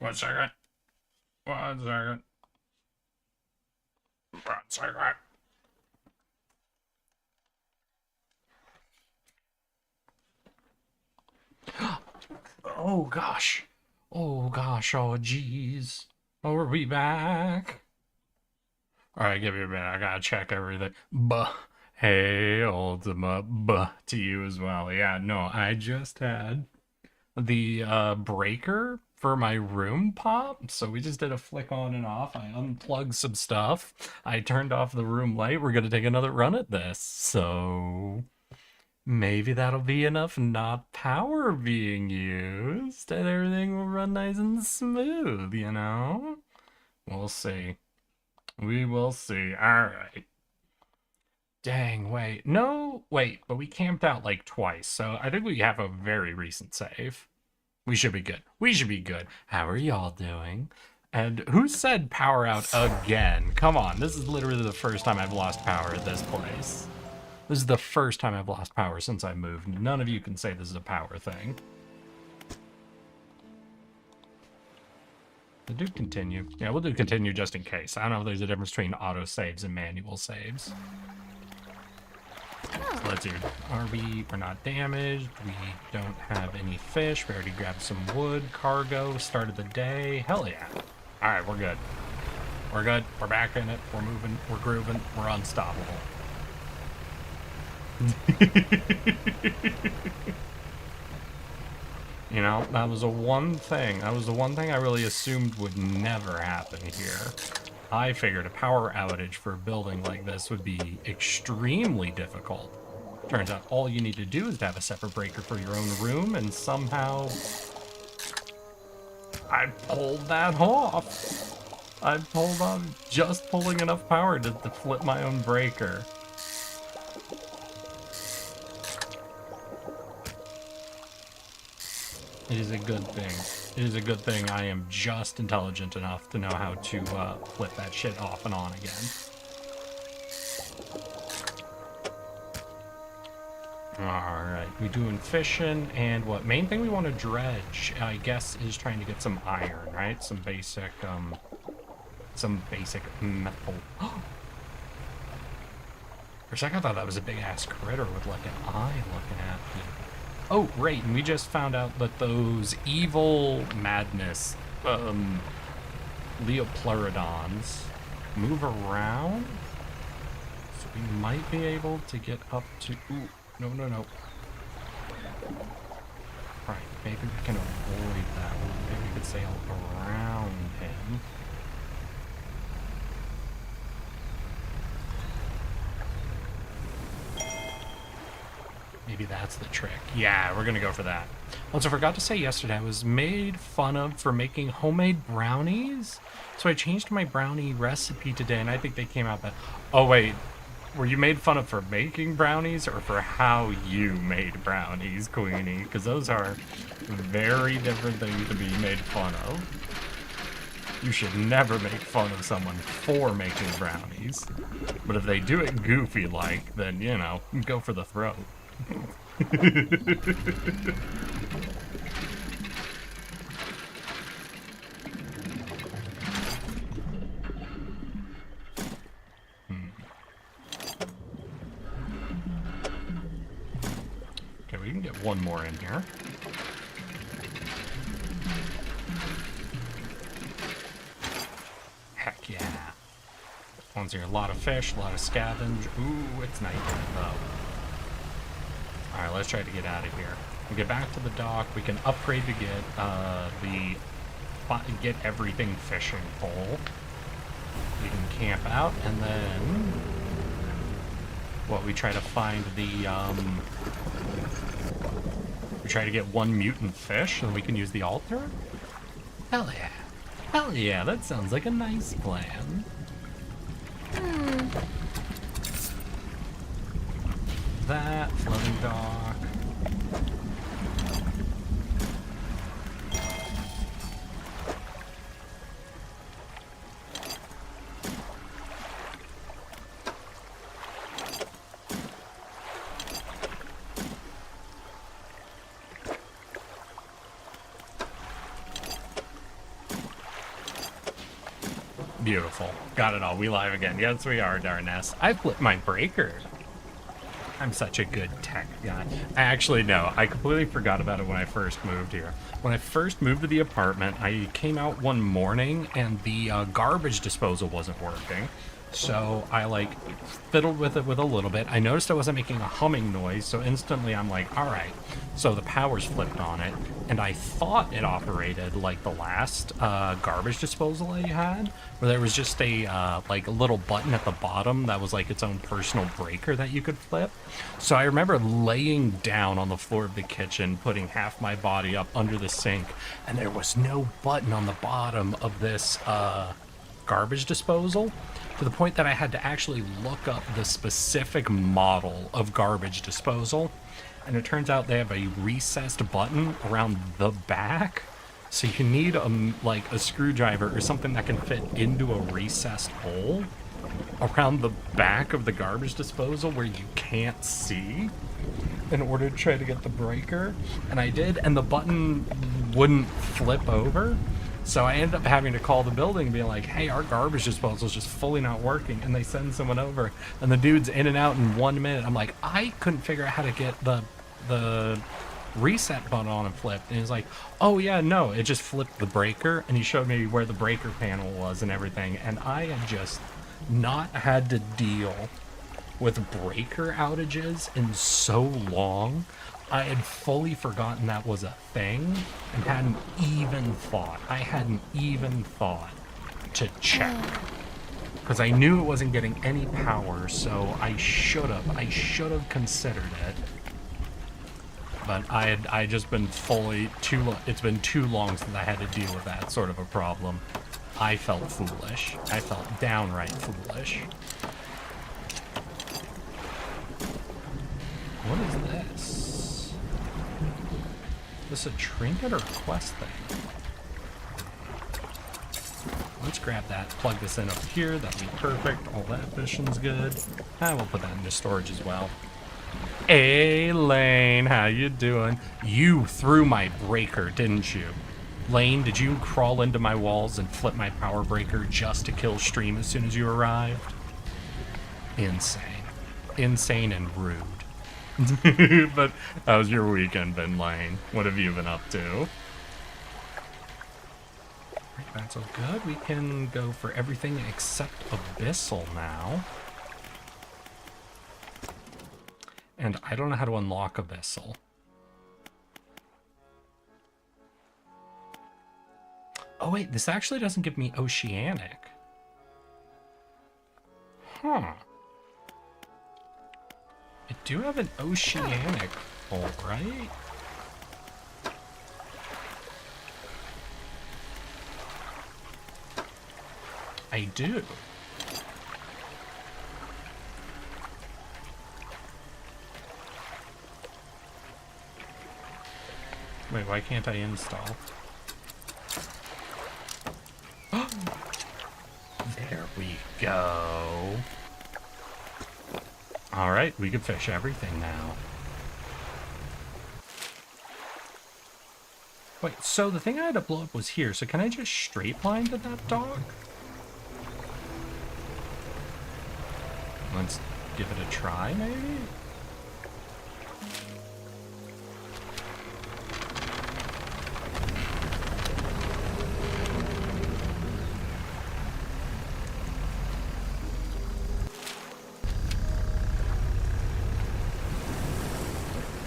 One second. One second. One second. Oh gosh. Oh gosh. Oh jeez. Oh, are we back? All right, give me a minute. I gotta check everything. Buh. Hey, Ultima. Buh to you as well. Yeah, no, I just had the breaker for my room pop. So we just did a flick on and off. I unplugged some stuff. I turned off the room light. We're gonna take another run at this. So maybe that'll be enough not power being used and everything will run nice and smooth, you know? We'll see. We will see. Alright. Dang, wait. No, wait, but we camped out like twice, so I think we have a very recent save. We should be good. We should be good. How are y'all doing? And who said power out again? Come on, this is literally the first time I've lost power at this place. This is the first time I've lost power since I moved. None of you can say this is a power thing. We'll do continue. Yeah, we'll do continue just in case. I don't know if there's a difference between auto saves and manual saves. So let's see. We're not damaged. We don't have any fish. We already grabbed some wood, cargo, started the day. Hell yeah. All right, we're good. We're good. We're back in it. We're moving. We're grooving. We're unstoppable. You know, that was the one thing I really assumed would never happen here. I figured a power outage for a building like this would be extremely difficult. Turns out all you need to do is to have a separate breaker for your own room, and somehow I pulled that off. I pulled off just pulling enough power to flip my own breaker. It is a good thing. It is a good thing I am just intelligent enough to know how to flip that shit off and on again. Alright, we doing fishing, and what main thing we want to dredge, I guess, is trying to get some iron, right? Some basic metal. For a second I thought that was a big ass critter with like an eye looking at me. Oh, right, and we just found out that those evil madness, Leopleurodons move around. So we might be able to get up to... Ooh, no. Right, maybe we can avoid that. Maybe we could sail around him. Maybe that's the trick. Yeah, we're gonna go for that. Also, forgot to say yesterday, I was made fun of for making homemade brownies. So I changed my brownie recipe today, and I think they came out that... Oh, wait. Were you made fun of for making brownies, or for how you made brownies, Queenie? Because those are very different things to be made fun of. You should never make fun of someone for making brownies. But if they do it goofy-like, then, you know, go for the throat. Okay, we can get one more in here. Heck yeah. One's here, a lot of fish, a lot of scavenge. Ooh, it's night though. Alright, let's try to get out of here. We get back to the dock. We can upgrade to get everything fishing full. We can camp out, and then we try to find the we try to get one mutant fish, so we can use the altar. Hell yeah! Hell yeah! That sounds like a nice plan. That floating dock. Beautiful. Got it all. We live again. Yes, we are, Darnest. I flipped my breaker. I'm such a good tech guy. I actually, no, I completely forgot about it when I first moved here. When I first moved to the apartment, I came out one morning and the garbage disposal wasn't working. So I like fiddled with it with a little bit. I noticed I wasn't making a humming noise, so instantly I'm like, all right. So the power's flipped on it, and I thought it operated like the last garbage disposal I had, where there was just a like a little button at the bottom that was like its own personal breaker that you could flip. So I remember laying down on the floor of the kitchen, putting half my body up under the sink, and there was no button on the bottom of this garbage disposal, to the point that I had to actually look up the specific model of garbage disposal. And it turns out they have a recessed button around the back. So you need like a screwdriver or something that can fit into a recessed hole around the back of the garbage disposal where you can't see, in order to try to get the breaker. And I did, and the button wouldn't flip over. So I ended up having to call the building and be like, hey, our garbage disposal is just fully not working. And they send someone over, and the dude's in and out in 1 minute. I'm like, I couldn't figure out how to get the reset button on and flipped. And he's like, oh yeah, no, it just flipped the breaker. And he showed me where the breaker panel was and everything. And I had just not had to deal with breaker outages in so long. I had fully forgotten that was a thing and hadn't even thought. I hadn't even thought to check, because I knew it wasn't getting any power, so I should have considered it. But I just been it's been too long since I had to deal with that sort of a problem. I felt foolish. I felt downright foolish. What is this? Is this a trinket or a quest thing? Let's grab that, plug this in up here, that'll be perfect. All that vision's good. And we'll put that into storage as well. Hey, Lane, how you doing? You threw my breaker, didn't you? Lane, did you crawl into my walls and flip my power breaker just to kill stream as soon as you arrived? Insane. Insane and rude. But how's your weekend been, Lane? What have you been up to? Right, that's all good. We can go for everything except Abyssal now. And I don't know how to unlock Abyssal. Oh wait, this actually doesn't give me Oceanic. Huh. I do have an Oceanic hole, right? I do. Wait, why can't I install? There we go. Alright, we can fish everything now. Wait, so the thing I had to blow up was here, so can I just straight line to that dock? Let's give it a try, maybe?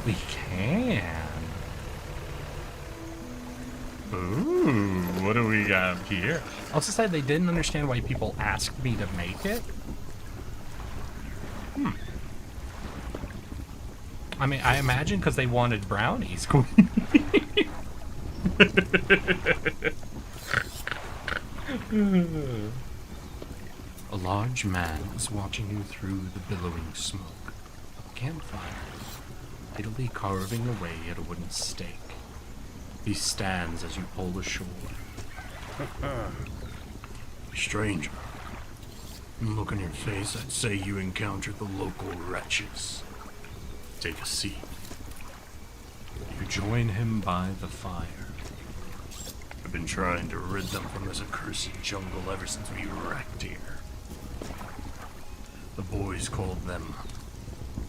We can. Ooh, what do we got here? I also said they didn't understand why people asked me to make it. I mean, I imagine because they wanted brownies. A large man is watching you through the billowing smoke of a campfire, idly carving away at a wooden stake. He stands as you pull ashore. Stranger, look on your face, I'd say you encountered the local wretches. Take a seat. You join him by the fire. I've been trying to rid them from this accursed jungle ever since we wrecked here. The boys called them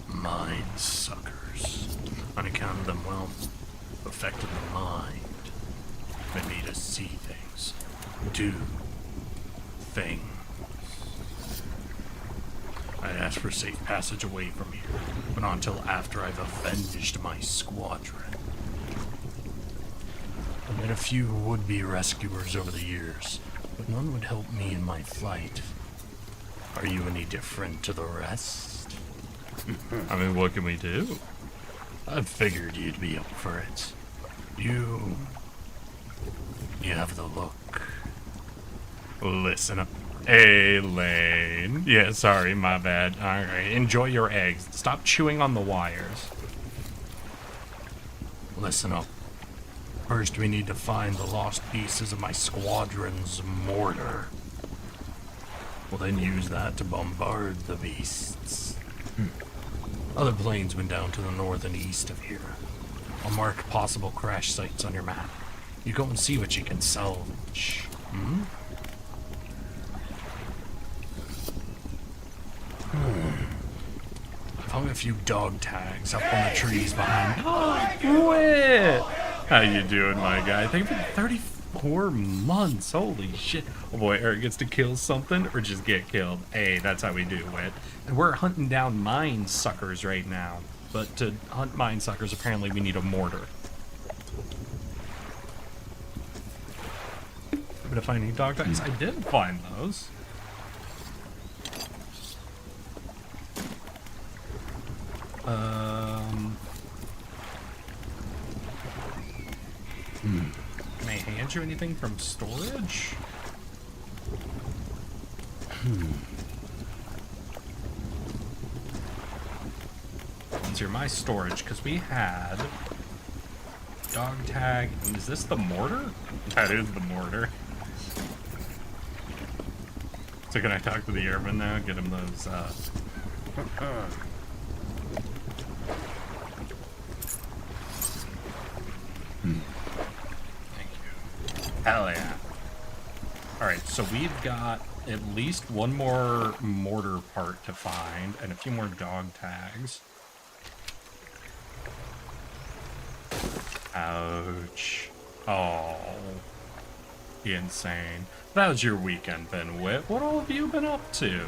mind suckers. On account of them, well, affected the mind. They made us see things, do things. I'd asked for safe passage away from here, but not until after I've avenged my squadron. I've met a few would-be rescuers over the years, but none would help me in my flight. Are you any different to the rest? I mean, what can we do? I figured you'd be up for it. You have the look. Listen up. Hey, Lane. Yeah, sorry, my bad. Alright, enjoy your eggs. Stop chewing on the wires. Listen up. First, we need to find the lost pieces of my squadron's mortar. We'll then use that to bombard the beasts. Other planes went down to the north and east of here. I'll mark possible crash sites on your map. You go and see what you can salvage. I've hung a few dog tags up on the trees behind. Quit! How you doing, my guy? Thank you for 34 months. Holy shit. Oh boy, Eric gets to kill something or just get killed. Hey, that's how we do it. And we're hunting down mine suckers right now. But to hunt mine suckers, apparently we need a mortar. But if I need dog tags, I did find those. Can I hand you anything from storage? Let's hear my storage, because we had dog tag. And is this the mortar? That is the mortar. So can I talk to the airman now? Get him those, Thank you. Hell yeah. Alright, so we've got at least one more mortar part to find, and a few more dog tags. Ouch. Oh. Insane. That was your weekend then, Whit. What all have you been up to?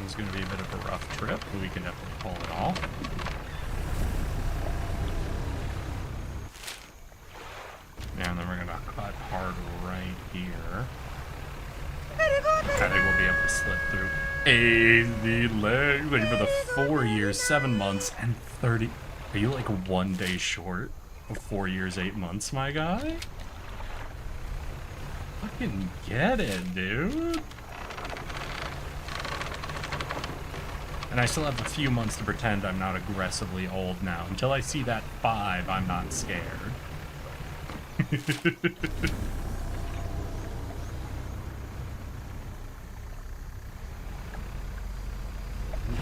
It's going to be a bit of a rough trip, but we can definitely pull it off. And then we're going to cut hard right here. I think we'll be able to slip through. Easy legs. Thank you for the 4 years, 7 months, and 30. Are you like 1 day short of 4 years, 8 months, my guy? Fucking get it, dude. And I still have a few months to pretend I'm not aggressively old now. Until I see that 5, I'm not scared.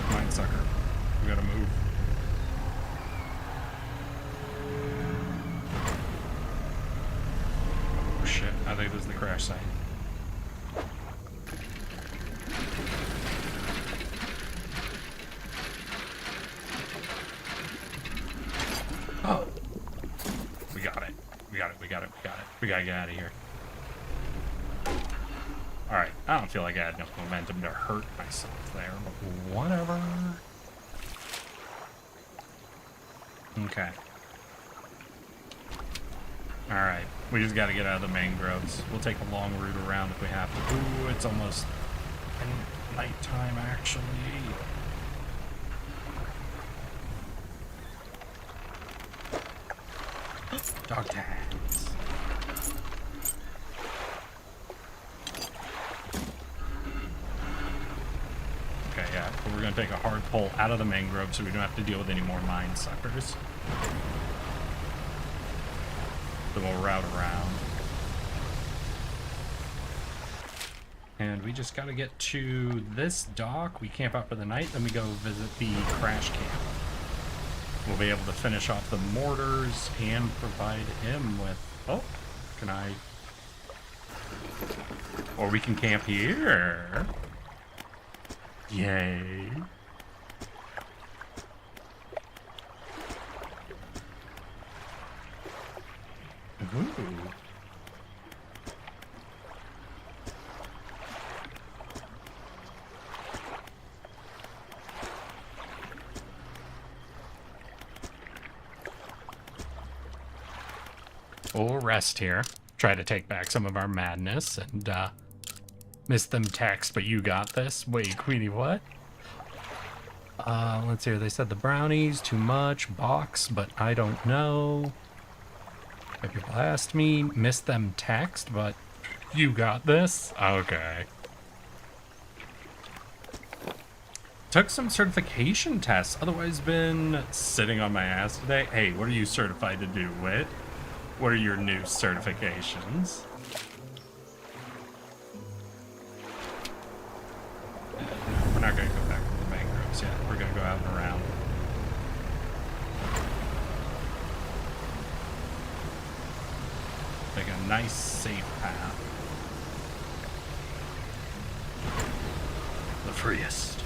Mine sucker. We gotta move. Oh shit, I think this is the crash site. Oh. We got it. We gotta get out of here. Alright, I don't feel like I had enough momentum to hurt myself there, but whatever. Okay. Alright, we just gotta get out of the mangroves. We'll take a long route around if we have to. Ooh, it's almost nighttime, actually. Dog tags. Okay, yeah, but we're gonna take a hard pull out of the mangrove so we don't have to deal with any more mine suckers. Then we'll route around. And we just gotta get to this dock. We camp out for the night, then we go visit the crash camp. We'll be able to finish off the mortars and provide him with... Oh, can I... Or we can camp here. Yay. Ooh. We'll rest here. Try to take back some of our madness and miss them text, but you got this. Wait, Queenie, what? Let's see here. They said the brownies, too much, box, but I don't know. If people asked me, miss them text, but you got this? Okay. Took some certification tests, otherwise been sitting on my ass today. Hey, what are you certified to do, Wit? What are your new certifications? We're not going to go back to the mangroves yet. We're going to go out and around. Make a nice, safe path. The freest.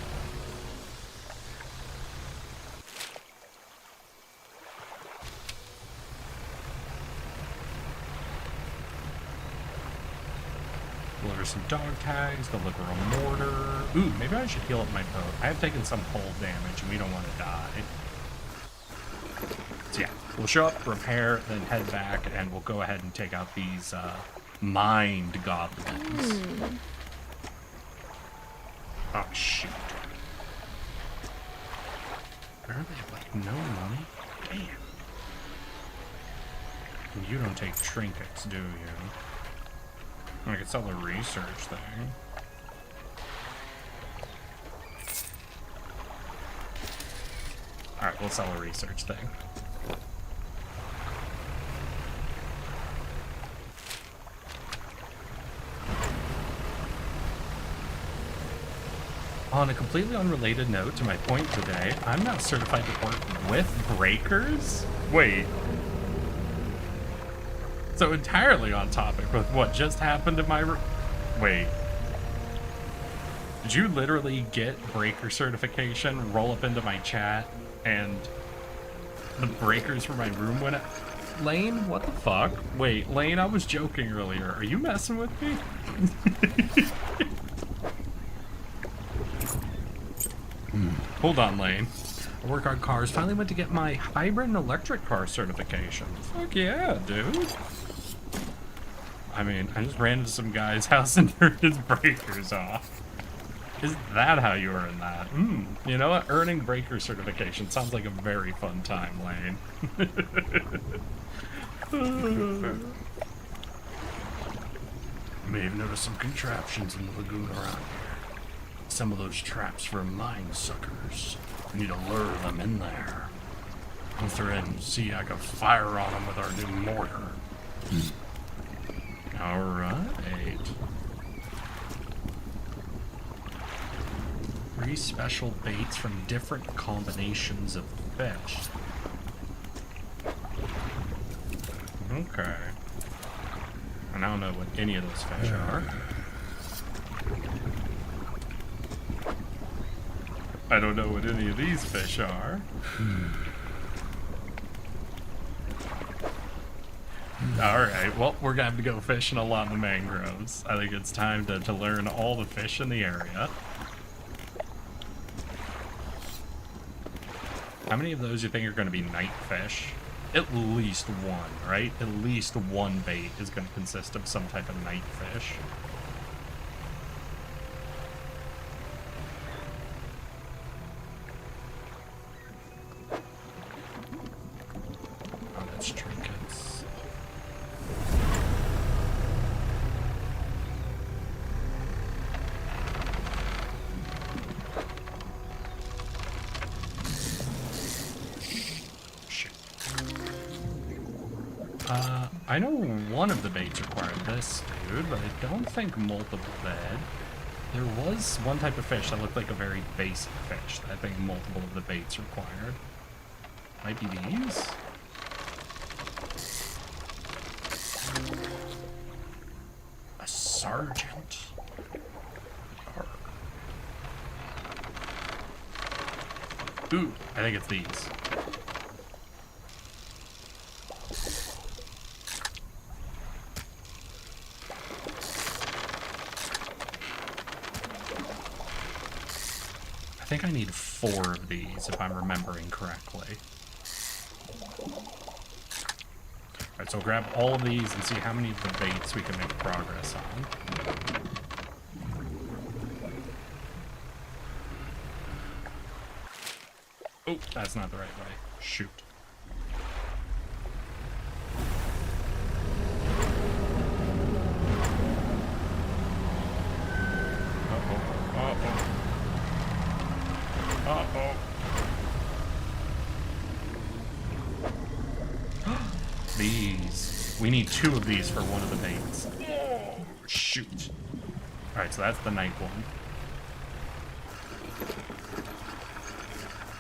Deliver some dog tags, deliver a mortar. Ooh, maybe I should heal up my boat. I have taken some hull damage and we don't want to die. So yeah, we'll show up, repair, then head back, and we'll go ahead and take out these mind goblins. Oh, shoot. Where are they? Like, no money? Damn. And you don't take trinkets, do you? I could sell the research thing. Alright, we'll sell a research thing. On a completely unrelated note to my point today, I'm not certified to work with breakers? Wait. So entirely on topic with what just happened in my wait. Did you literally get breaker certification, roll up into my chat, and the breakers for my room went out? Lane, what the fuck? Wait, Lane, I was joking earlier. Are you messing with me? Hold on, Lane. I work on cars. Finally went to get my hybrid and electric car certification. Fuck yeah, dude. I mean, I just ran into some guy's house and turned his breakers off. Is that how you earn that? You know what? Earning breaker certification sounds like a very fun time, Lane. You may have noticed some contraptions in the lagoon around here. Some of those traps for mine suckers. We need to lure them in there. Once they're in, see, I can fire on them with our new mortar. Alright. 3 special baits from different combinations of fish. Okay. I don't know what any of those fish are. I don't know what any of these fish are. Alright, well, we're gonna have to go fishing a lot in the mangroves. I think it's time to learn all the fish in the area. How many of those do you think are gonna be night fish? At least one, right? At least one bait is gonna consist of some type of night fish. Oh, that's trinkets. Shit. I know one of the baits required this dude, but I don't think multiple did. There was one type of fish that looked like a very basic fish that I think multiple of the baits required. Might be these? A sergeant. Ooh, I think it's these. I think I need 4 of these, if I'm remembering correctly. Alright, so we'll grab all of these and see how many of the baits we can make progress on. Oh, that's not the right way. Shoot. These. We need 2 of these for one of the baits. Shoot. Alright, so that's the night one.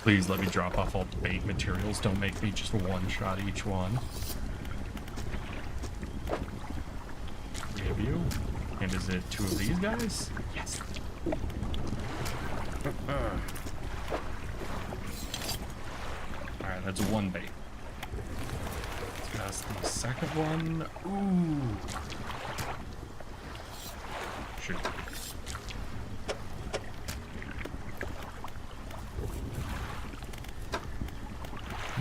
Please let me drop off all the bait materials. Don't make me just one-shot each one. 3 of you. And is it 2 of these guys? Yes. Alright, that's 1 bait. That's the second one. Ooh. Shoot.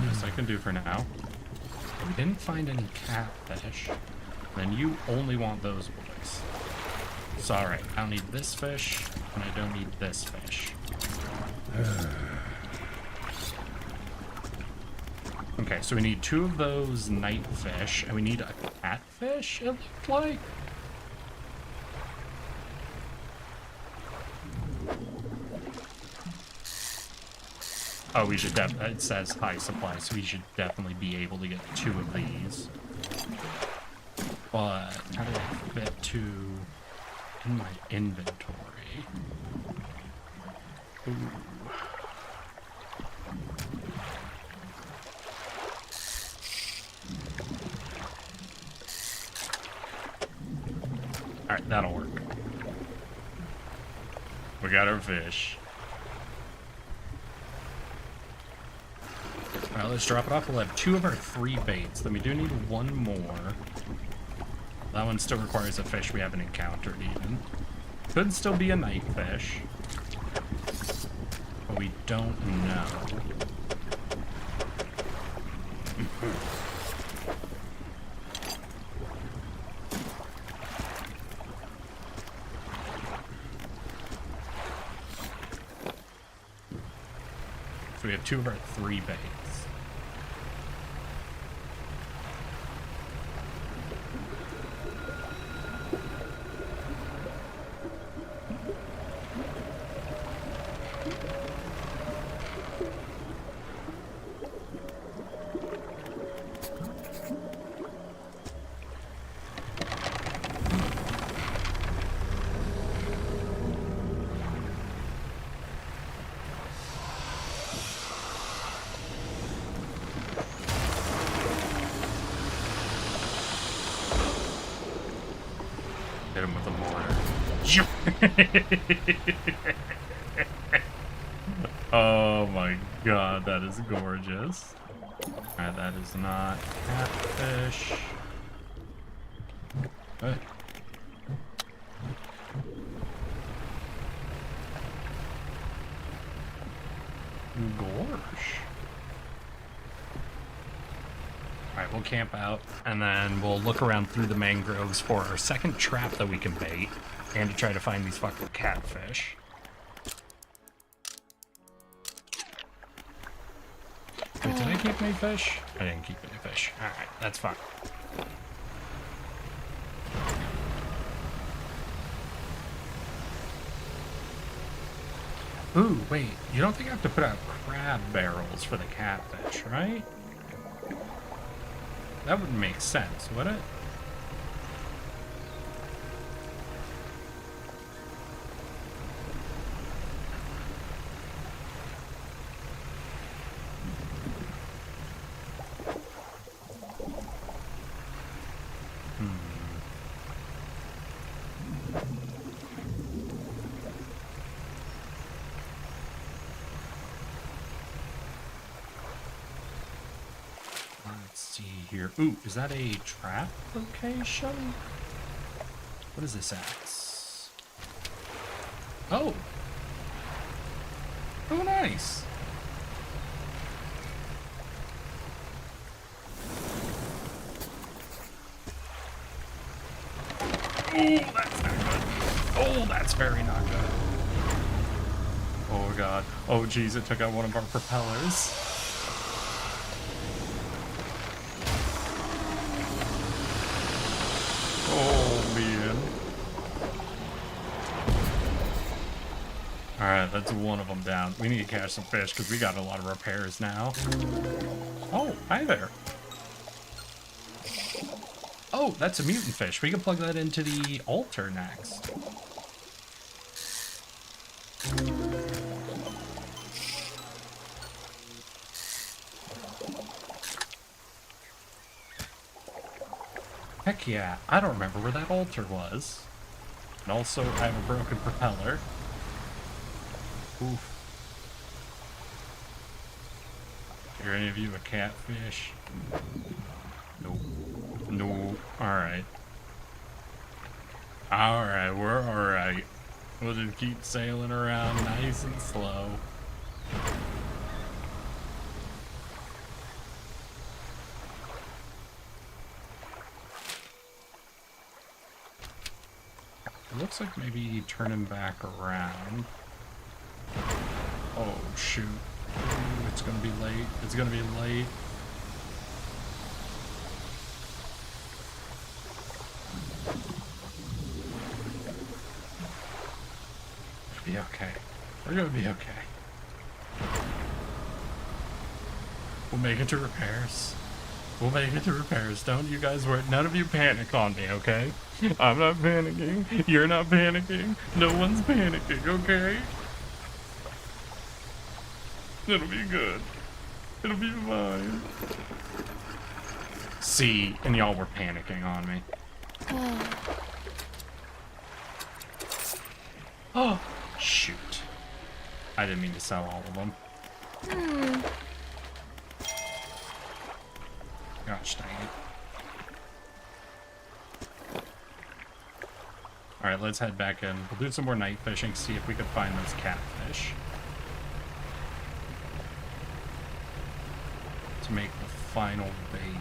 This I can do for now. We didn't find any catfish. Then you only want those boys. So alright, I don't need this fish, and I don't need this fish. Okay, so we need 2 of those night fish, and we need a catfish, it looked like? Oh, we should it says high supply, so we should definitely be able to get 2 of these. But how do I fit 2 in my inventory? Ooh. Alright, that'll work. We got our fish. Alright, let's drop it off. We'll have 2 of our 3 baits. Then we do need 1 more. That one still requires a fish we haven't encountered even. Could still be a night fish. But we don't know. So we have 2 of our 3 baits. Hit him with a mortar. Oh my god, that is gorgeous. Alright, that is not catfish. What? Gorsh. Alright, we'll camp out, and then we'll look around through the mangroves for our second trap that we can bait, and to try to find these fucking catfish. Wait, did I keep any fish? I didn't keep any fish. Alright, that's fine. Ooh, wait, you don't think I have to put out crab barrels for the catfish, right? That wouldn't make sense, would it? Let's see here. Ooh, is that a trap location? What is this axe? Oh! Oh, nice! Oh, that's not good. Oh, that's very not good. Oh, God. Oh, geez, it took out one of our propellers. Oh, man. Alright, that's one of them down. We need to catch some fish because we got a lot of repairs now. Oh, hi there. Oh, that's a mutant fish. We can plug that into the altar next. Heck yeah, I don't remember where that altar was. And also, I have a broken propeller. Oof. Are any of you a catfish? Nope. No. Alright. Alright, we're alright. We'll just keep sailing around nice and slow. It looks like maybe turning back around. Oh, shoot. Ooh, it's gonna be late. It's gonna be late. Be okay. We're gonna be okay. We'll make it to repairs. We'll make it to repairs. Don't you guys worry. None of you panic on me, okay? I'm not panicking. You're not panicking. No one's panicking, okay? It'll be good. It'll be fine. See, and y'all were panicking on me. Oh, shoot. I didn't mean to sell all of them. Gosh dang it. Alright, let's head back in. We'll do some more night fishing, see if we can find those catfish. To make the final bait.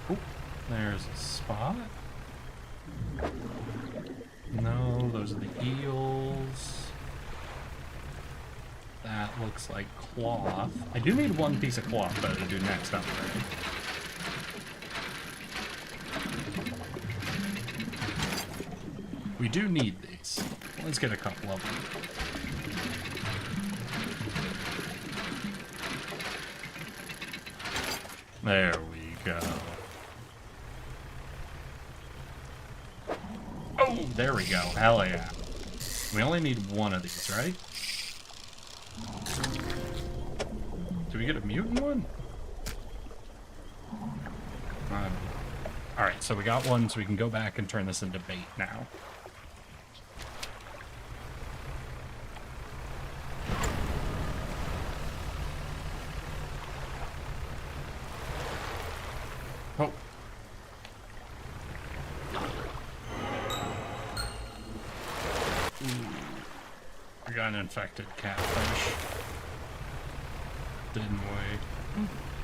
Oh, there's a spot. No, those are the eels. That looks like cloth. I do need one piece of cloth, though, to do next upgrade. We do need these. Let's get a couple of them. There we go. Oh, there we go. Hell yeah. We only need one of these, right? Do we get a mutant one? Alright, so we got one, so we can go back and turn this into bait now. Oh. Ooh. We got an infected catfish. Didn't we?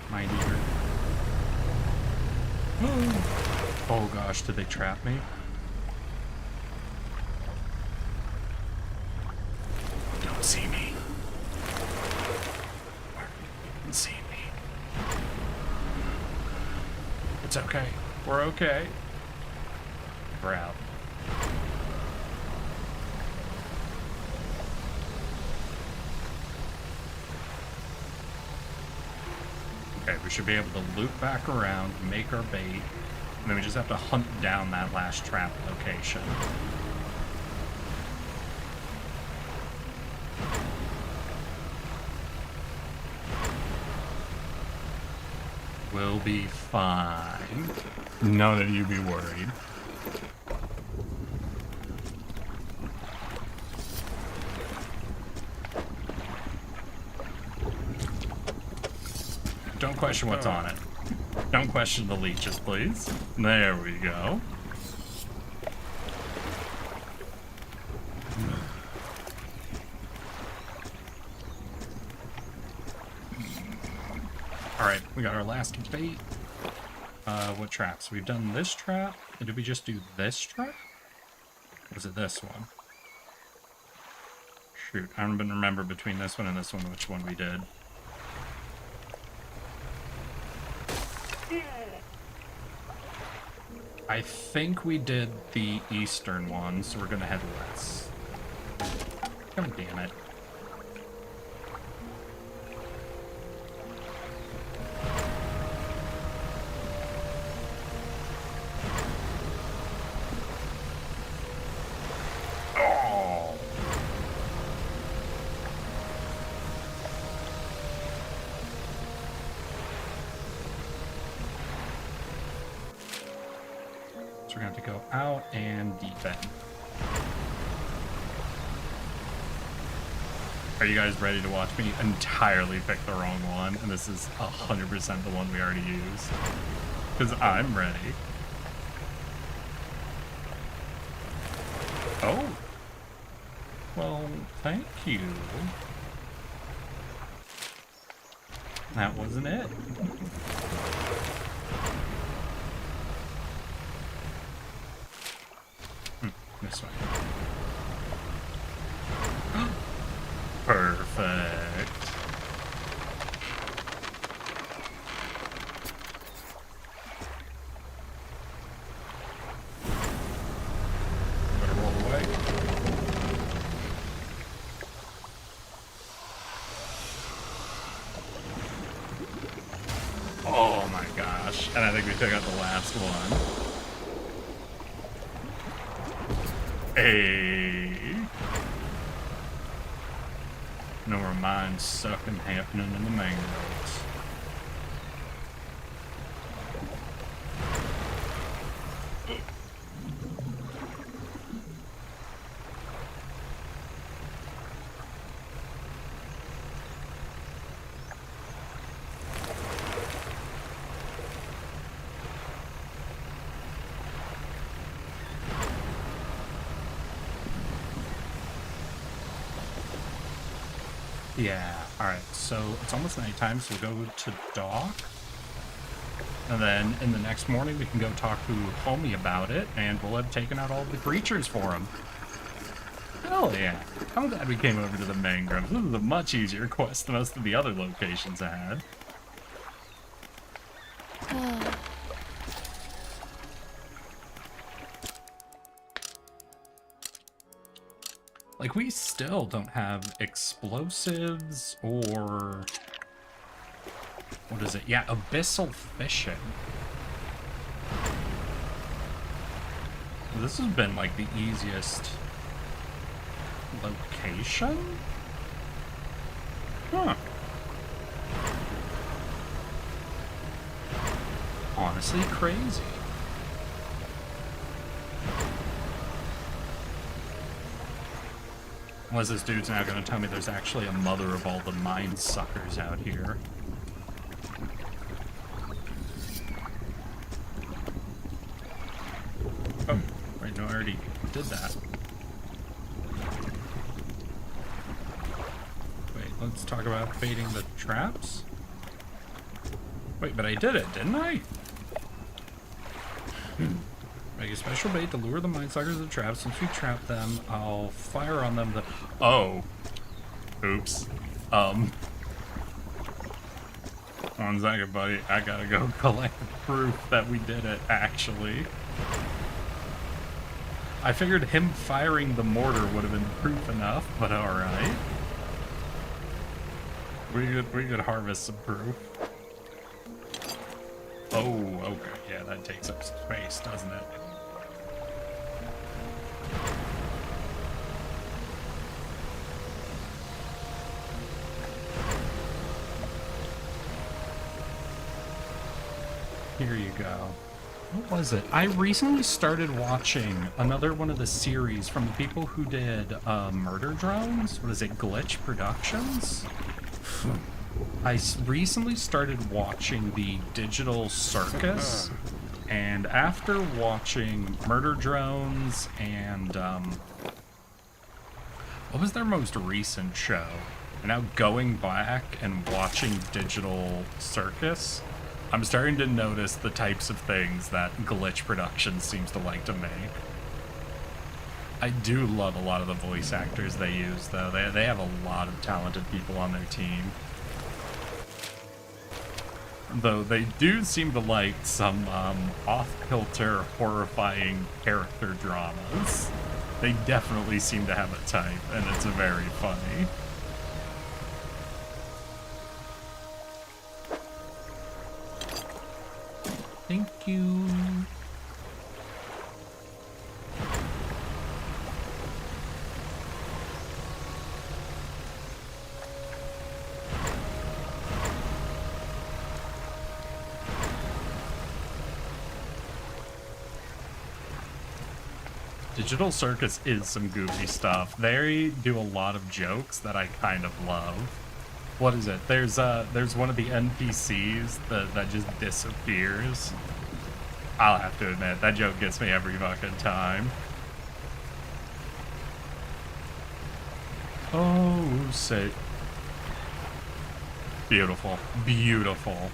Mind eater. Oh gosh, did they trap me? Don't see me. It's okay. We're okay. We're out. Okay, we should be able to loop back around, make our bait, and then we just have to hunt down that last trap location. We'll be fine. None of you be worried. Don't question what's on it. Don't question the leeches, please. There we go. Alright, we got our last bait. What traps? We've done this trap. Did we just do this trap? Or was it this one? Shoot, I don't even remember between this one and this one which one we did. I think we did the eastern one, so we're gonna head west. God damn it. Oh! So we're gonna have to go out and deepen. Are you guys ready to watch me entirely pick the wrong one? And this is 100% the one we already used. Because I'm ready. Oh. Well, thank you. That wasn't it. This way. Perfect. Better roll away. Oh my gosh. And I think we took out the last one. Hey. No more mind sucking happening in the mangroves. Yeah, alright, so it's almost nighttime, so we'll go to dock. And then in the next morning we can go talk to Homie about it, and we'll have taken out all the creatures for him. Hell yeah. I'm glad we came over to the mangroves. This is a much easier quest than most of the other locations I had. Like, we still don't have explosives or... What is it? Yeah, abyssal fishing. This has been, like, the easiest location? Huh. Honestly, crazy. Unless this dude's now gonna tell me there's actually a mother of all the mind suckers out here. Oh, wait, no, I already did that. Wait, let's talk about baiting the traps. Wait, but I did it, didn't I? Make a special bait to lure the minesuckers to the traps. Once we trap them, I'll fire on them. Oh. Oops. 1 second, buddy. I gotta go collect proof that we did it, actually. I figured him firing the mortar would have been proof enough, but alright. We could harvest some proof. Oh, okay. Yeah, that takes up space, doesn't it? Here you go. What was it? I recently started watching another one of the series from the people who did Murder Drones. What is it? Glitch Productions? I recently started watching the Digital Circus, and after watching Murder Drones and what was their most recent show? And now going back and watching Digital Circus, I'm starting to notice the types of things that Glitch Productions seems to like to make. I do love a lot of the voice actors they use, though. They have a lot of talented people on their team. Though they do seem to like some off-kilter, horrifying character dramas. They definitely seem to have a type, and it's very funny. Thank you. Digital Circus is some goofy stuff. They do a lot of jokes that I kind of love. What is it? There's one of the NPCs that just disappears. I'll have to admit, that joke gets me every fucking time. Oh, say. Beautiful. Beautiful.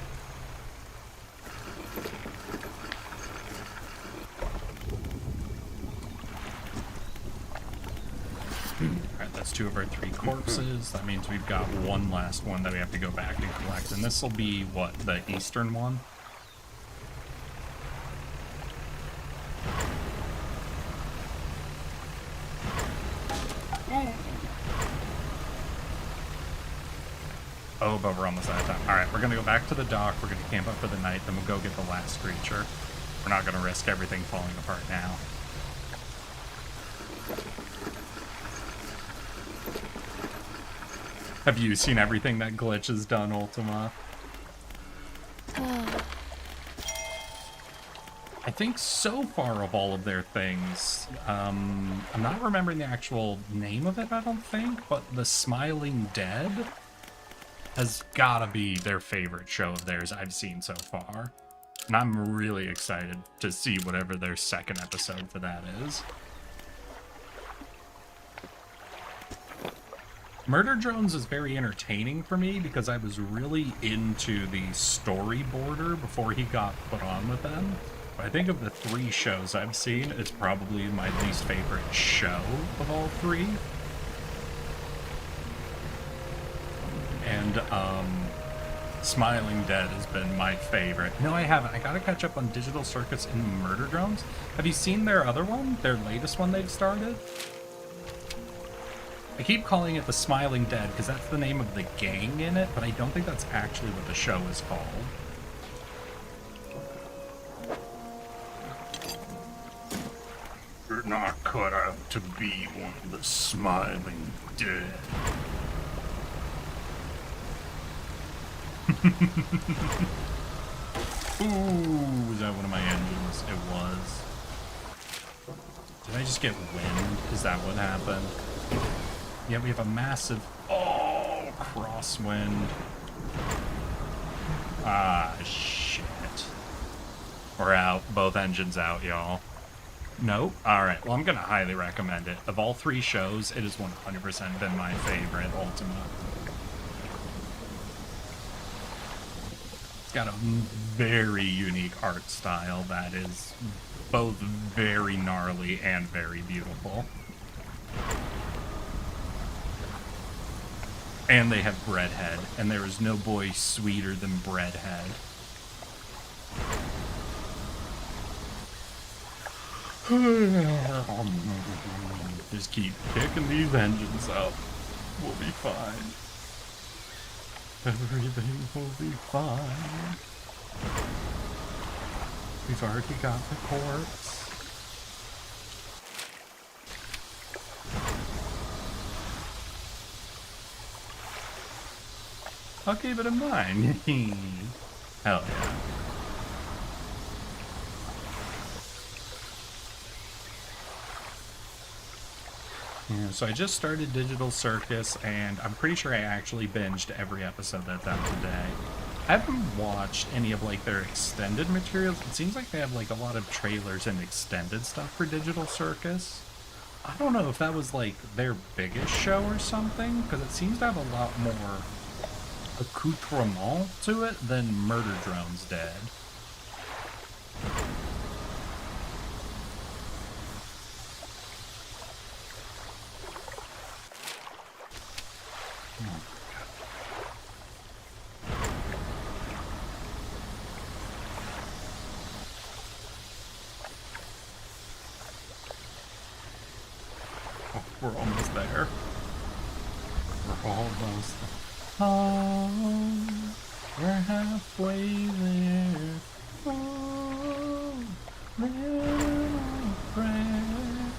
Alright, that's 2 of our 3 corpses. That means we've got one last one that we have to go back and collect. And this will be, what, the eastern one? Oh, but we're almost out of time. Alright, we're gonna go back to the dock. We're gonna camp up for the night. Then we'll go get the last creature. We're not gonna risk everything falling apart now. Have you seen everything that Glitch has done, Ultima? I think so far of all of their things, I'm not remembering the actual name of it, I don't think, but The Smiling Dead has gotta be their favorite show of theirs I've seen so far. And I'm really excited to see whatever their second episode for that is. Murder Drones is very entertaining for me because I was really into the storyboarder before he got put on with them. But I think of the 3 shows I've seen, it's probably my least favorite show of all 3. And, Smiling Dead has been my favorite. No, I haven't. I gotta catch up on Digital Circus and Murder Drones. Have you seen their other one? Their latest one they've started? I keep calling it The Smiling Dead because that's the name of the gang in it, but I don't think that's actually what the show is called. You're not cut out to be one of the Smiling Dead. Ooh, was that one of my engines? It was. Did I just get wind? Is that what happened? Yeah, we have a massive... Oh, crosswind. Ah, shit. We're out. Both engines out, y'all. Nope. Alright, well, I'm going to highly recommend it. Of all 3 shows, it has 100% been my favorite, Ultima. It's got a very unique art style that is both very gnarly and very beautiful. And they have Breadhead, and there is no boy sweeter than Breadhead. Just keep kicking these engines up. We'll be fine. Everything will be fine. We've already got the corpse. I'll keep it in mind. Hell yeah. Yeah, so I just started Digital Circus, and I'm pretty sure I actually binged every episode that's out today. I haven't watched any of like their extended materials. It seems like they have like a lot of trailers and extended stuff for Digital Circus. I don't know if that was like their biggest show or something, because it seems to have a lot more accoutrement to it than Murder Drones did. We're almost there. We're almost there. Oh, we're halfway there. Oh, little friend.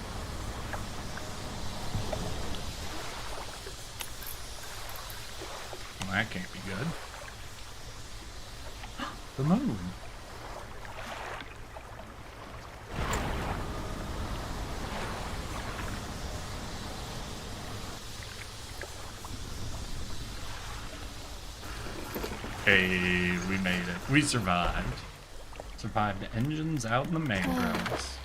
Well, that can't be good. The moon. Hey, we made it. We survived. Survived the engines out in the mangroves.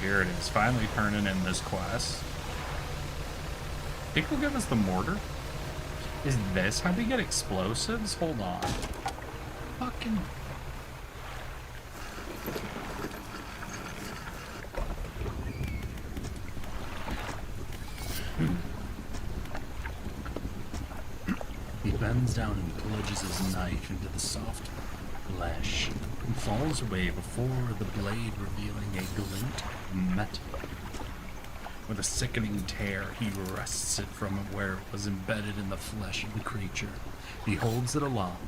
Here it is, finally turning in this quest. Think he'll give us the mortar? Is this how we get explosives? Hold on. Fucking... He bends down and plunges his knife into the soft flesh and falls away before the blade revealing a glint of metal. With a sickening tear, he wrests it from where it was embedded in the flesh of the creature. He holds it aloft.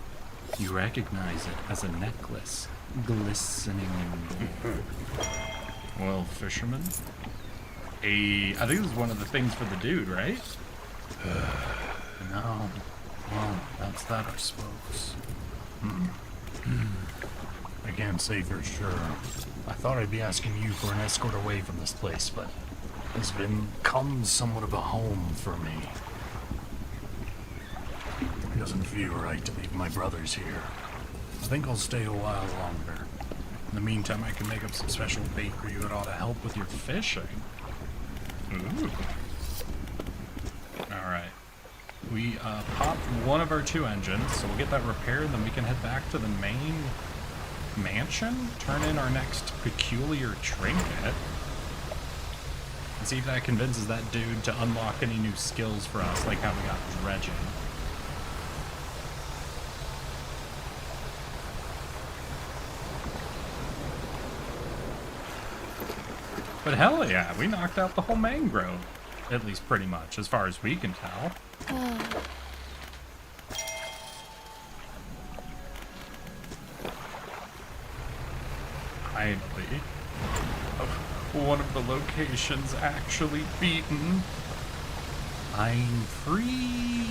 You recognize it as a necklace, glistening in gold. Well, fisherman? I think this is one of the things for the dude, right? No. Well, that's that, I suppose. I can't say for sure. I thought I'd be asking you for an escort away from this place, but it's become somewhat of a home for me. It doesn't feel right to leave my brothers here. I think I'll stay a while longer. In the meantime, I can make up some special bait for you that ought to help with your Fishing? Ooh. Alright. We popped one of our 2 engines, so we'll get that repaired, and then we can head back to the main mansion, turn in our next peculiar trinket, and see if that convinces that dude to unlock any new skills for us, like how we got dredging. But hell yeah, we knocked out the whole mangrove. At least pretty much, as far as we can tell. Finally. One of the locations actually beaten. I'm free.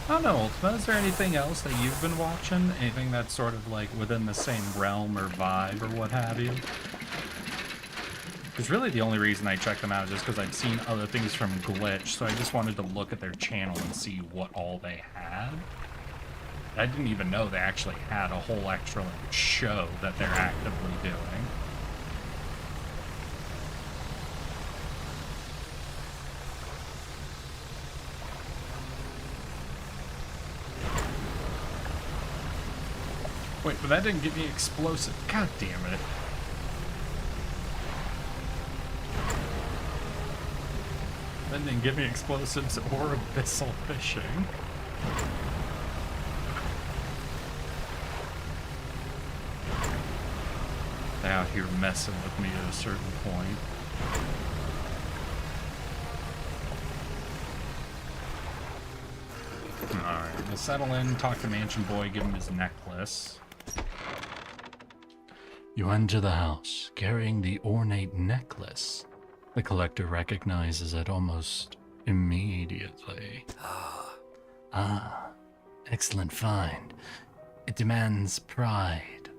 I don't know, Ultima, is there anything else that you've been watching? Anything that's sort of like within the same realm or vibe or what have you? Because really the only reason I checked them out is just because I'd seen other things from Glitch, so I just wanted to look at their channel and see what all they had. I didn't even know they actually had a whole extra like, show that they're actively doing. Wait, but that didn't get me explosive. God damn it. That didn't give me explosives or abyssal fishing. They're out here messing with me at a certain point. Alright, we'll settle in, talk to Mansion Boy, give him his necklace. You enter the house, carrying the ornate necklace. The collector recognizes it almost immediately. Ah, excellent find. It demands pride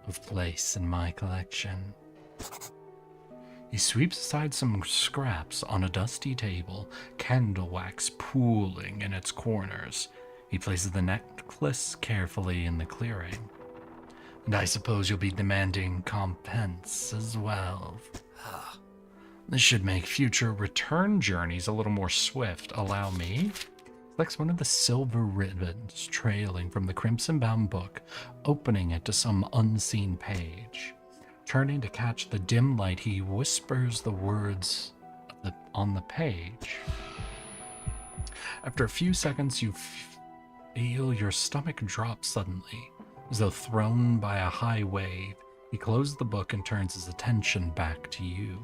of place in my collection. He sweeps aside some scraps on a dusty table, candle wax pooling in its corners. He places the necklace carefully in the clearing. And I suppose you'll be demanding compense as well. This should make future return journeys a little more swift. Allow me. Selects one of the silver ribbons trailing from the crimson-bound book, opening it to some unseen page. Turning to catch the dim light, he whispers the words on the page. After a few seconds, you feel your stomach drop suddenly, as though thrown by a high wave. He closes the book and turns his attention back to you.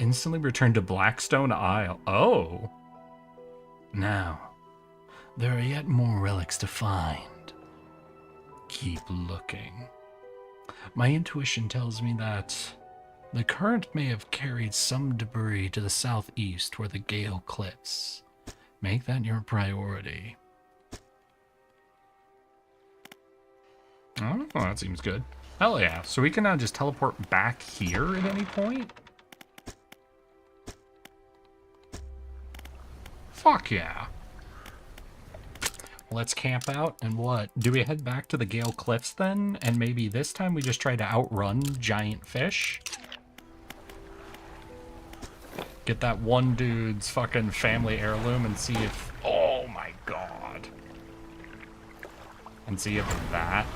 Instantly return to Blackstone Isle. Oh! Now, there are yet more relics to find. Keep looking. My intuition tells me that the current may have carried some debris to the southeast toward the Gale Cliffs. Make that your priority. Oh, that seems good. Hell yeah. So we can now just teleport back here at any point? Fuck yeah. Let's camp out and what? Do we head back to the Gale Cliffs then? And maybe this time we just try to outrun giant fish? Get that one dude's fucking family heirloom and see if... Oh my god. And see if that...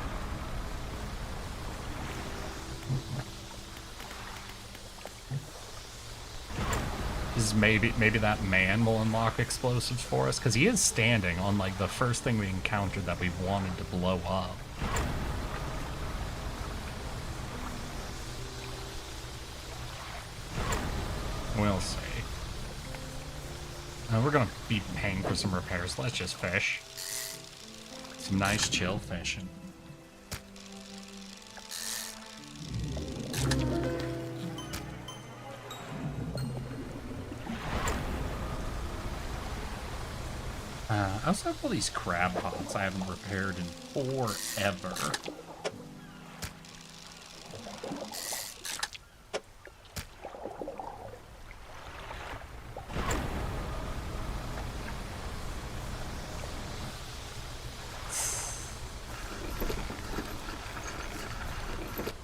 is maybe that man will unlock explosives for us, because he is standing on like the first thing we encountered that we wanted to blow up. We'll see. We're gonna be paying for some repairs. Let's just fish. Some nice chill fishing. I also have all these crab pots I haven't repaired in forever.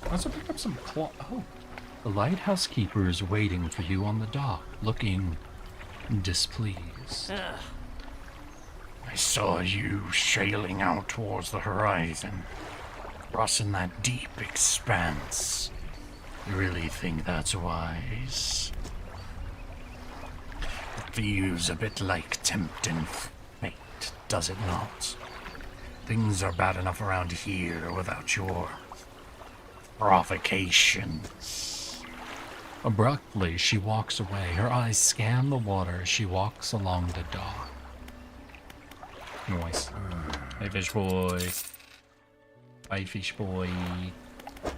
I also picked up some oh. The lighthouse keeper is waiting for you on the dock, looking displeased. I saw you sailing out towards the horizon, crossing that deep expanse. You really think that's wise? It feels a bit like tempting fate, does it not? Things are bad enough around here without your provocations. Abruptly, she walks away. Her eyes scan the water as she walks along the dock. Nice. Hey, fish boy. Bye, fish boy.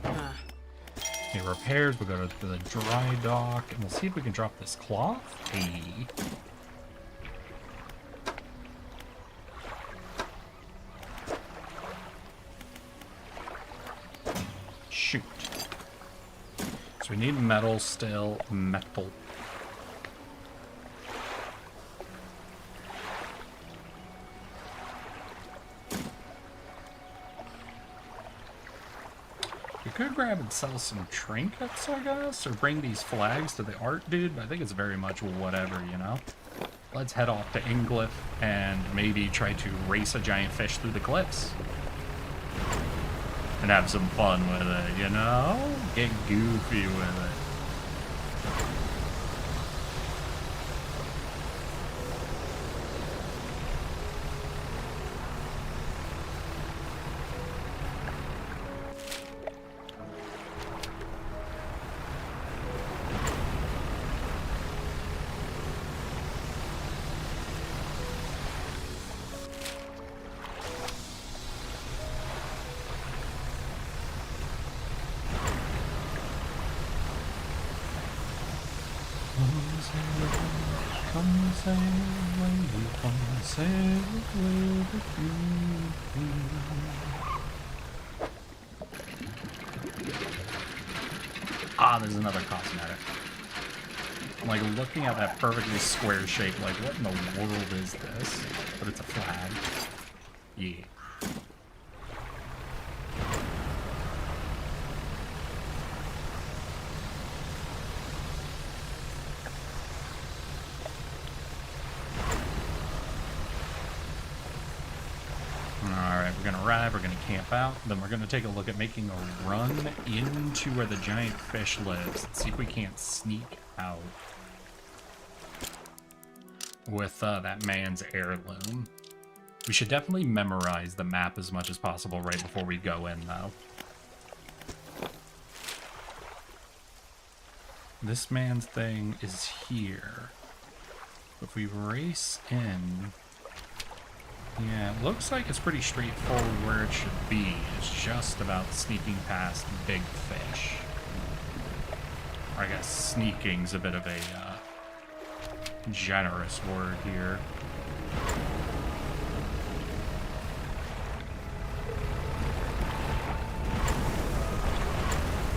Okay, repairs. We'll go to the dry dock, and we'll see if we can drop this cloth. Hey. Shoot. So we need metal still. Metal. We could grab and sell some trinkets, I guess, or bring these flags to the art dude, but I think it's very much whatever, you know? Let's head off to Inglyph and maybe try to race a giant fish through the cliffs. And have some fun with it, you know? Get goofy with it. Come sail away, come sail away with me. Ah, there's another cosmetic. I'm like looking at that perfectly square shape, like what in the world is this? But it's a flag. Yeah. We're going to camp out, then we're going to take a look at making a run into where the giant fish lives and see if we can't sneak out with that man's heirloom. We should definitely memorize the map as much as possible right before we go in, though. This man's thing is here. If we race in... Yeah, it looks like it's pretty straightforward where it should be. It's just about sneaking past big fish. Or I guess sneaking's a bit of a generous word here.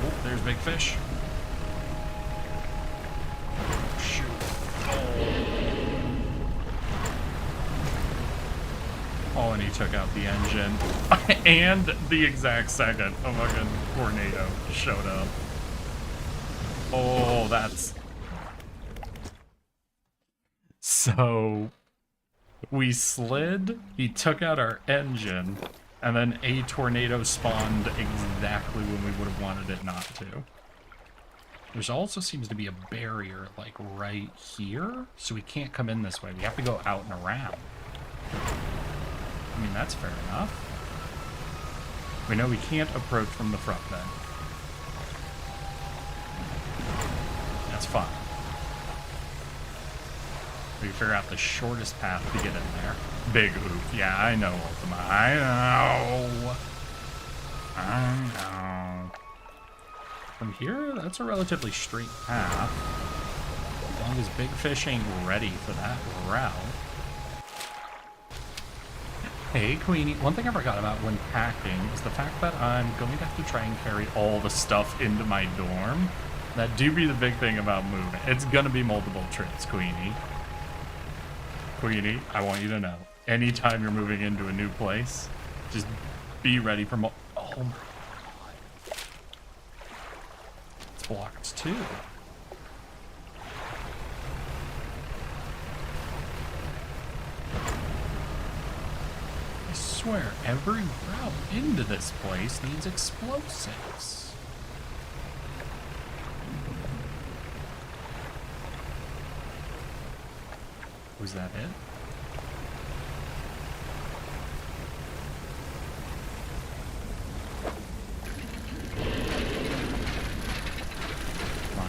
Oh, there's big fish. Shoot. Oh, and he took out the engine. And the exact second a fucking tornado showed up. Oh, that's... So... we slid, he took out our engine, and then a tornado spawned exactly when we would have wanted it not to. There also seems to be a barrier, like, right here, so we can't come in this way. We have to go out and around. I mean, that's fair enough. We know we can't approach from the front then. That's fine. We can figure out the shortest path to get in there. Big oof. Yeah, I know, Ultima. I know. From here, that's a relatively straight path. As long as big fish ain't ready for that route. Hey, Queenie, one thing I forgot about when packing is the fact that I'm going to have to try and carry all the stuff into my dorm. That do be the big thing about moving. It's gonna be multiple trips, Queenie. Queenie, I want you to know, anytime you're moving into a new place, just be ready for oh my god. It's blocked too. I swear, every route into this place needs explosives. Was that it?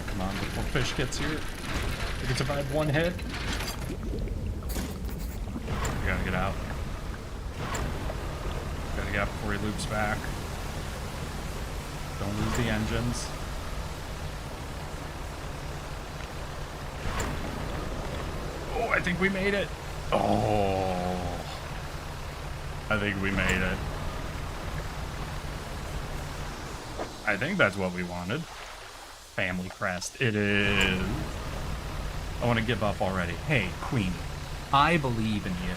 Come on, before fish gets here. We can survive one hit. We gotta get out. Gotta get out before he loops back. Don't lose the engines. Oh, I think we made it. Oh, I think we made it. I think that's what we wanted. Family crest. It is. I want to give up already. Hey, Queen, I believe in you.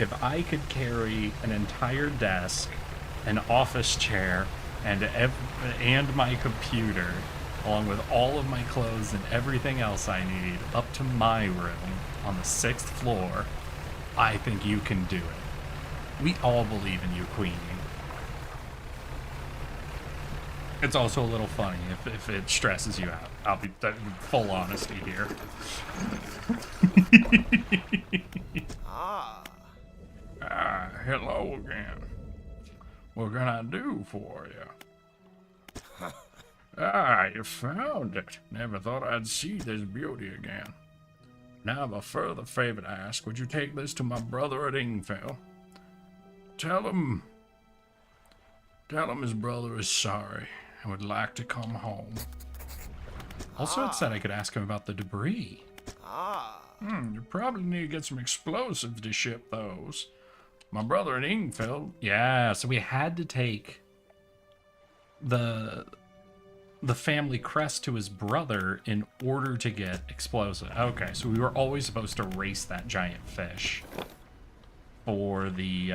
If I could carry an entire desk, an office chair, and my computer, along with all of my clothes and everything else I need, up to my room on the 6th floor, I think you can do it. We all believe in you, Queenie. It's also a little funny if it stresses you out. I'll be full honesty here. Hello again. What can I do for you? You found it. Never thought I'd see this beauty again. Now, I have a further favor to ask. Would you take this to my brother at Ingfell? Tell him his brother is sorry and would like to come home. Also, it said I could ask him about the debris. You probably need to get some explosives to ship those. My brother at Ingfell. Yeah, so we had to take the family crest to his brother in order to get explosive. Okay, so we were always supposed to race that giant fish for the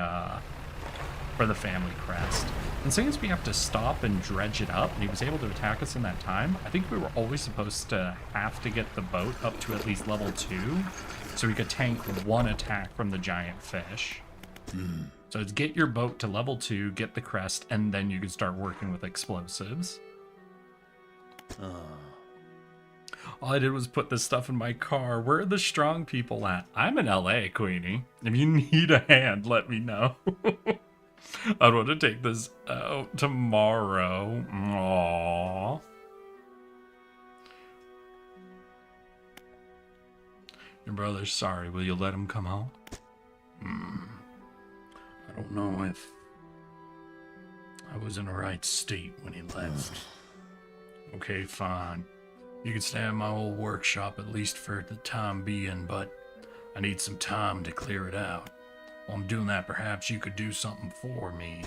family crest. And seeing as we have to stop and dredge it up, and he was able to attack us in that time, I think we were always supposed to have to get the boat up to at least level 2, so we could tank one attack from the giant fish. So it's get your boat to level 2, get the crest, and then you can start working with explosives. All I did was put this stuff in my car. Where are the strong people at? I'm in LA, Queenie. If you need a hand, let me know. I'd want to take this out tomorrow. Aww. Your brother's sorry. Will you let him come home? I don't know if I was in the right state when he left. Okay, fine. You can stay in my old workshop at least for the time being, but I need some time to clear it out. While I'm doing that, perhaps you could do something for me.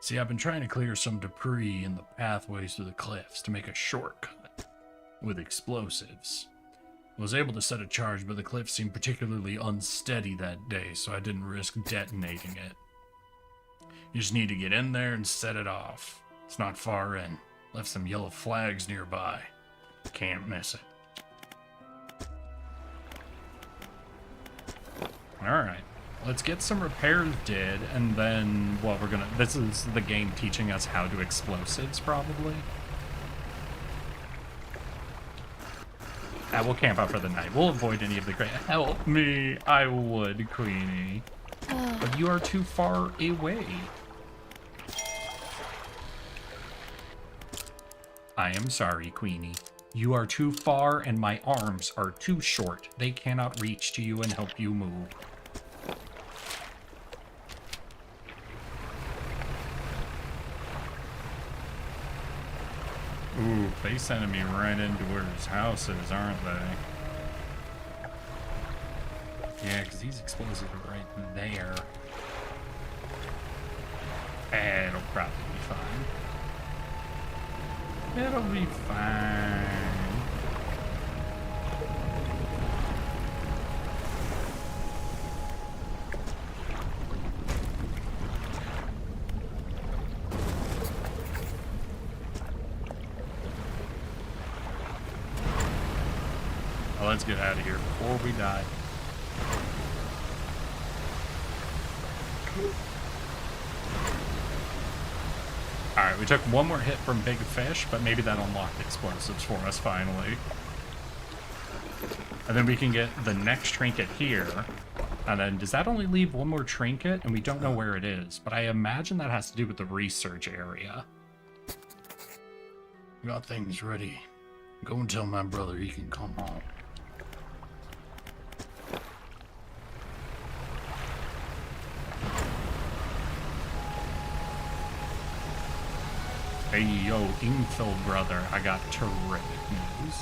See, I've been trying to clear some debris in the pathways through the cliffs to make a shortcut with explosives. I was able to set a charge, but the cliff seemed particularly unsteady that day, so I didn't risk detonating it. You just need to get in there and set it off. It's not far in. Left some yellow flags nearby. Can't miss it. Alright. Let's get some repairs did, and then, well, this is the game teaching us how to explosives, probably. We'll camp out for the night. We'll avoid any of the help me! I would, Queenie. But you are too far away. I am sorry, Queenie. You are too far and my arms are too short. They cannot reach to you and help you move. Ooh, they sending me right into where his house is, aren't they? Yeah, because these explosives are right there. It'll probably be fine. It'll be fine. Well, let's get out of here before we die. Alright, we took one more hit from Big Fish, but maybe that unlocked explosives for us finally. And then we can get the next trinket here. And then, does that only leave one more trinket? And we don't know where it is. But I imagine that has to do with the research area. Got things ready. Go and tell my brother he can come home. Hey, yo, Infill brother, I got terrific news.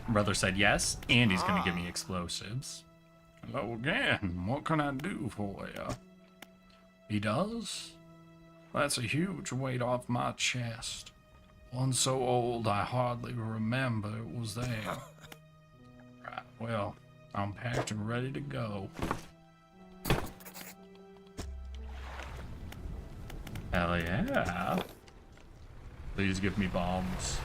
Brother said yes, and he's gonna give me explosives. Hello again, what can I do for you? He does? That's a huge weight off my chest. One so old I hardly remember it was there. Right, well, I'm packed and ready to go. Hell yeah. Please give me bombs.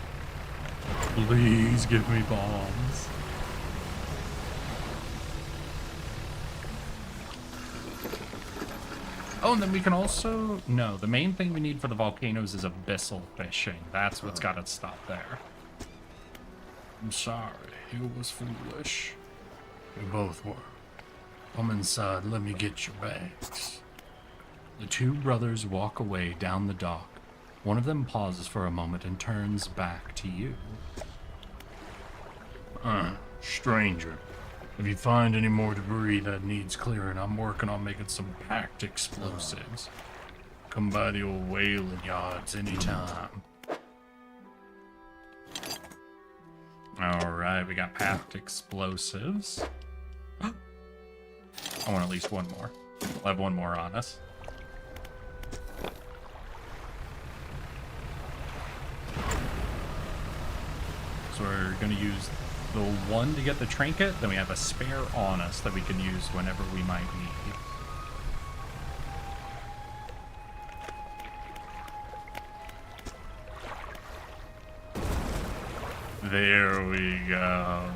Please give me bombs. Oh, and then we can also... No, the main thing we need for the volcanoes is abyssal fishing. That's what's got to stop there. I'm sorry. It was foolish. We both were. Come inside. Let me get your bags. The two brothers walk away down the dock. One of them pauses for a moment and turns back to you. Stranger. If you find any more debris that needs clearing, I'm working on making some packed explosives. Come by the old whaling yards anytime. Alright, we got packed explosives. I want at least one more. We'll have one more on us. So we're going to use the one to get the trinket, then we have a spare on us that we can use whenever we might need. There we go.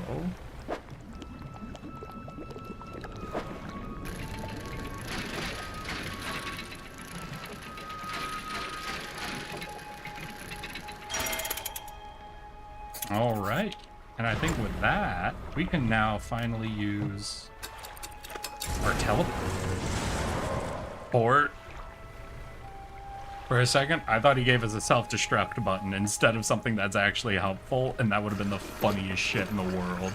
All right. And I think with that, we can now finally use our teleport. For a second, I thought he gave us a self-destruct button instead of something that's actually helpful, and that would have been the funniest shit in the world.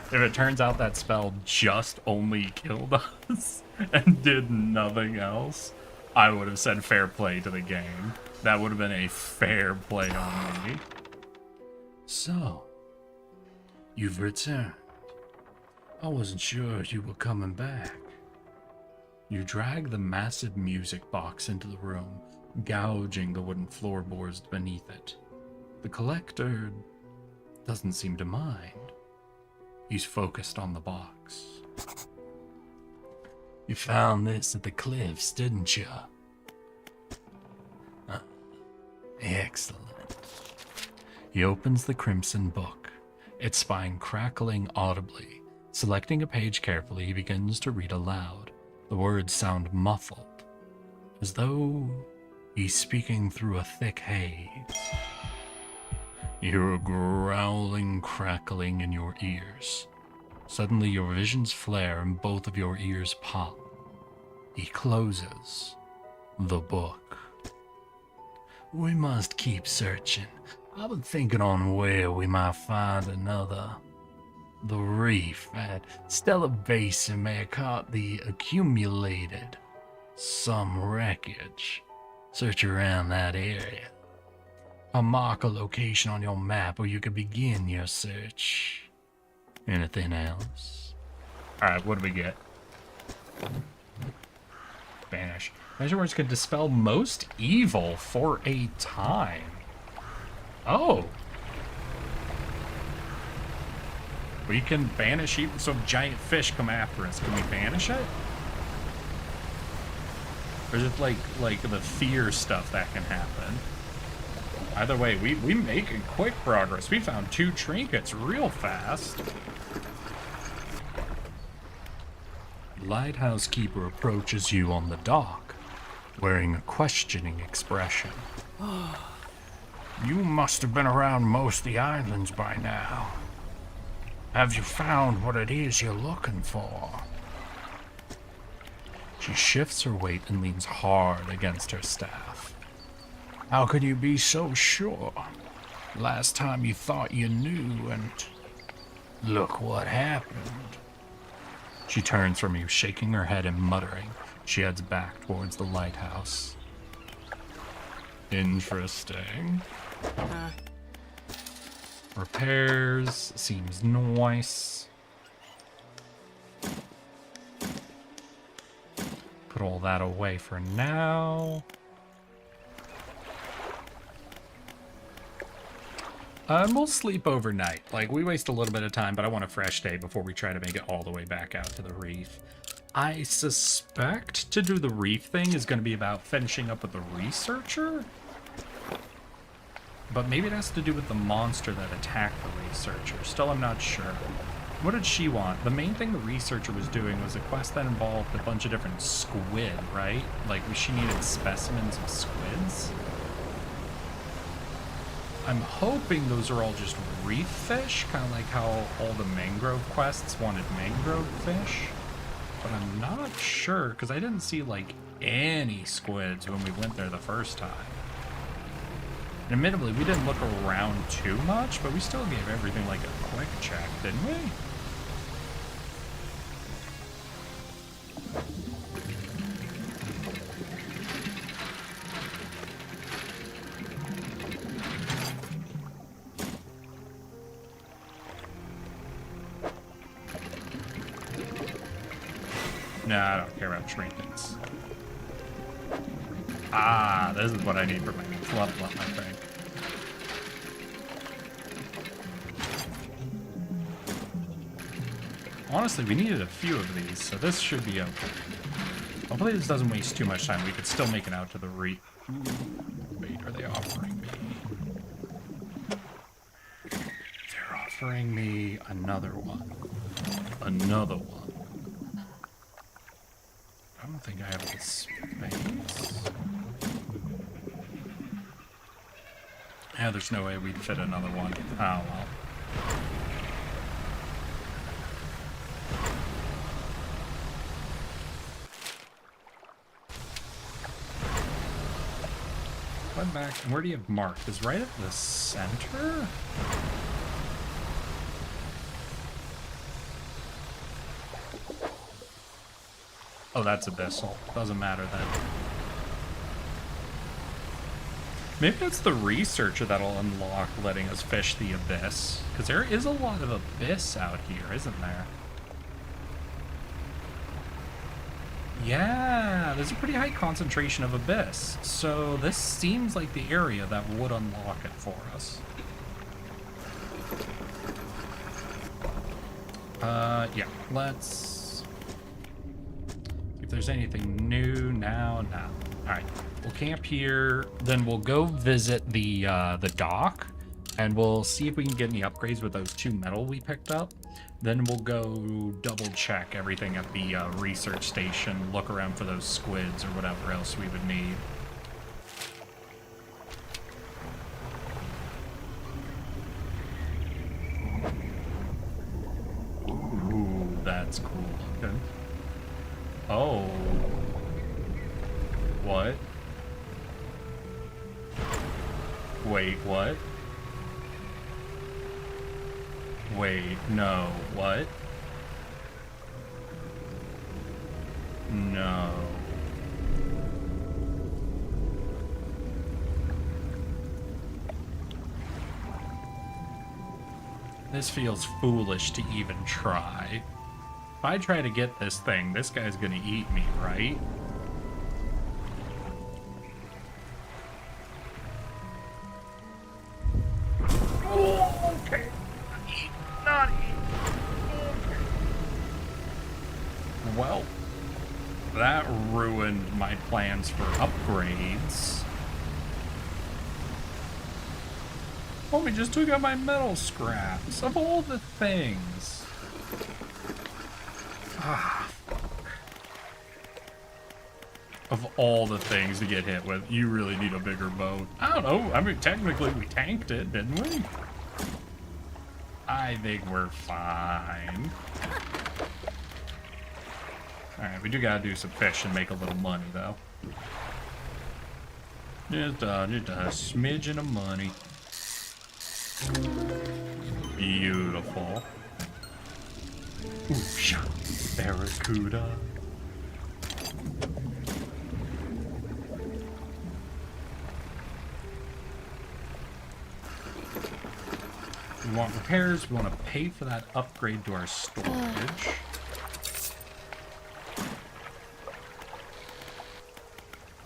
If it turns out that spell just only killed us and did nothing else, I would have said fair play to the game. That would have been a fair play on me. So... you've returned. I wasn't sure you were coming back. You drag the massive music box into the room, gouging the wooden floorboards beneath it. The collector doesn't seem to mind. He's focused on the box. You found this at the cliffs, didn't you? Excellent. He opens the crimson book, its spine crackling audibly. Selecting a page carefully, he begins to read aloud. The words sound muffled, as though he's speaking through a thick haze. You hear a growling crackling in your ears. Suddenly your visions flare and both of your ears pop. He closes the book. We must keep searching. I've been thinking on where we might find another. The reef at Stella Basin may have caught the accumulated some wreckage. Search around that area. I'll mark a location on your map where you can begin your search. Anything else? Alright, what do we get? Banish. Measure words can dispel most evil for a time. Oh. We can banish even so giant fish come after us. Can we banish it? Or is it like the fear stuff that can happen? Either way, we making quick progress. We found 2 trinkets real fast. Lighthouse keeper approaches you on the dock, wearing a questioning expression. You must have been around most of the islands by now. Have you found what it is you're looking for? She shifts her weight and leans hard against her staff. How could you be so sure? Last time you thought you knew, and look what happened. She turns from you, shaking her head and muttering. She heads back towards the lighthouse. Interesting. Repairs seems nice. Put put all that away for now. And we'll sleep overnight. Like, we waste a little bit of time, but I want a fresh day before we try to make it all the way back out to the reef. I suspect to do the reef thing is going to be about finishing up with the researcher. But maybe it has to do with the monster that attacked the researcher. Still, I'm not sure. What did she want? The main thing the researcher was doing was a quest that involved a bunch of different squid, right? Like, she needed specimens of squids. I'm hoping those are all just reef fish, kind of like how all the mangrove quests wanted mangrove fish. But I'm not sure, because I didn't see, like, any squids when we went there the first time. And admittedly, we didn't look around too much, but we still gave everything, like, a quick check, didn't we? No, I don't care about trinkets. Ah, this is what I need for my level up, I think. Honestly, we needed a few of these, so this should be okay. Hopefully this doesn't waste too much time. We could still make it out to the reef. Wait, are they offering me? They're offering me another one. Another one. I don't think I have the space. Yeah, there's no way we'd fit another one. Oh, well. Went back. Where do you have marked? Is right at the center? Oh, that's abyssal. Doesn't matter then. Maybe it's the researcher that'll unlock letting us fish the abyss. Because there is a lot of abyss out here, isn't there? Yeah, there's a pretty high concentration of abyss. So this seems like the area that would unlock it for us. Yeah, let's... if there's anything new now. Alright, we'll camp here, then we'll go visit the dock, and we'll see if we can get any upgrades with those 2 metal we picked up. Then we'll go double check everything at the research station, look around for those squids or whatever else we would need. Ooh, that's cool looking. Oh. What? Wait, what? Wait, no, what? No. This feels foolish to even try. If I try to get this thing, this guy's gonna eat me, right? Oh, okay. Not eat. Okay. Well, that ruined my plans for upgrades. Oh, we just took out my metal scraps, of all the things. Ah, fuck. Of all the things to get hit with, you really need a bigger boat. I don't know, I mean, technically we tanked it, didn't we? I think we're fine. Alright, we do gotta do some fish and make a little money, though. Just a smidgen of money. Beautiful. Ooh, barracuda. We want repairs. We want to pay for that upgrade to our storage.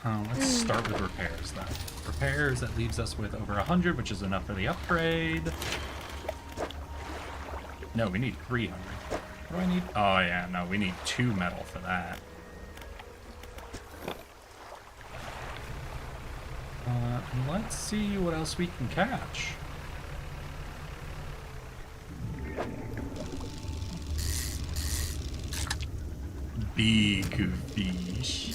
Let's start with repairs then. Repairs, that leaves us with over 100, which is enough for the upgrade. No, we need 300. What do I need? Oh yeah, no, we need 2 metal for that. And let's see what else we can catch. Big fish.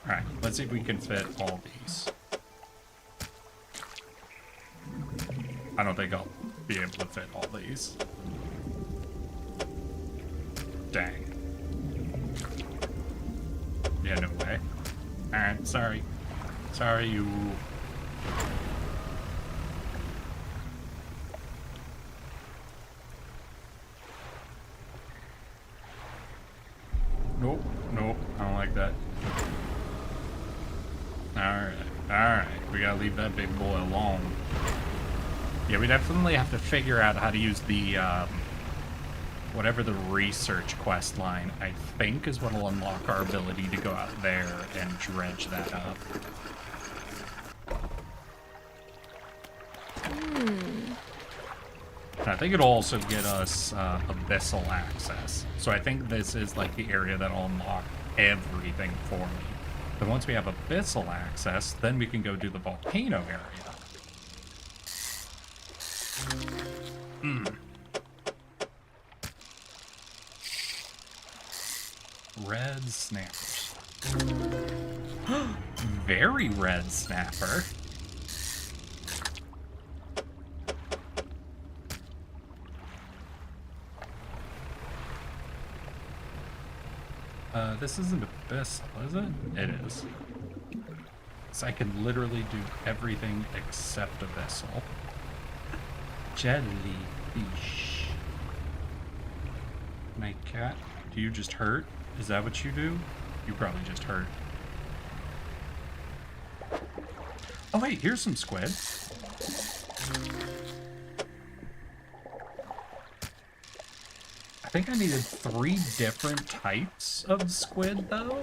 Alright, let's see if we can fit all these. I don't think I'll be able to fit all these. Dang. Yeah, no way. Alright, sorry. Sorry, you. Nope, nope, I don't like that. Alright, we gotta leave that big boy alone. Yeah, we definitely have to figure out how to use the, whatever the research quest line, I think, is what will unlock our ability to go out there and dredge that up. And I think it'll also get us abyssal access. So I think this is like the area that'll unlock everything for me. But once we have abyssal access, then we can go do the volcano area. Red snappers. Very red snapper. This isn't abyssal, is it? It is. So I can literally do everything except abyssal. Jellyfish. My cat, do you just hurt? Is that what you do? You probably just hurt. Oh wait, here's some squid. I think I needed 3 different types of squid though.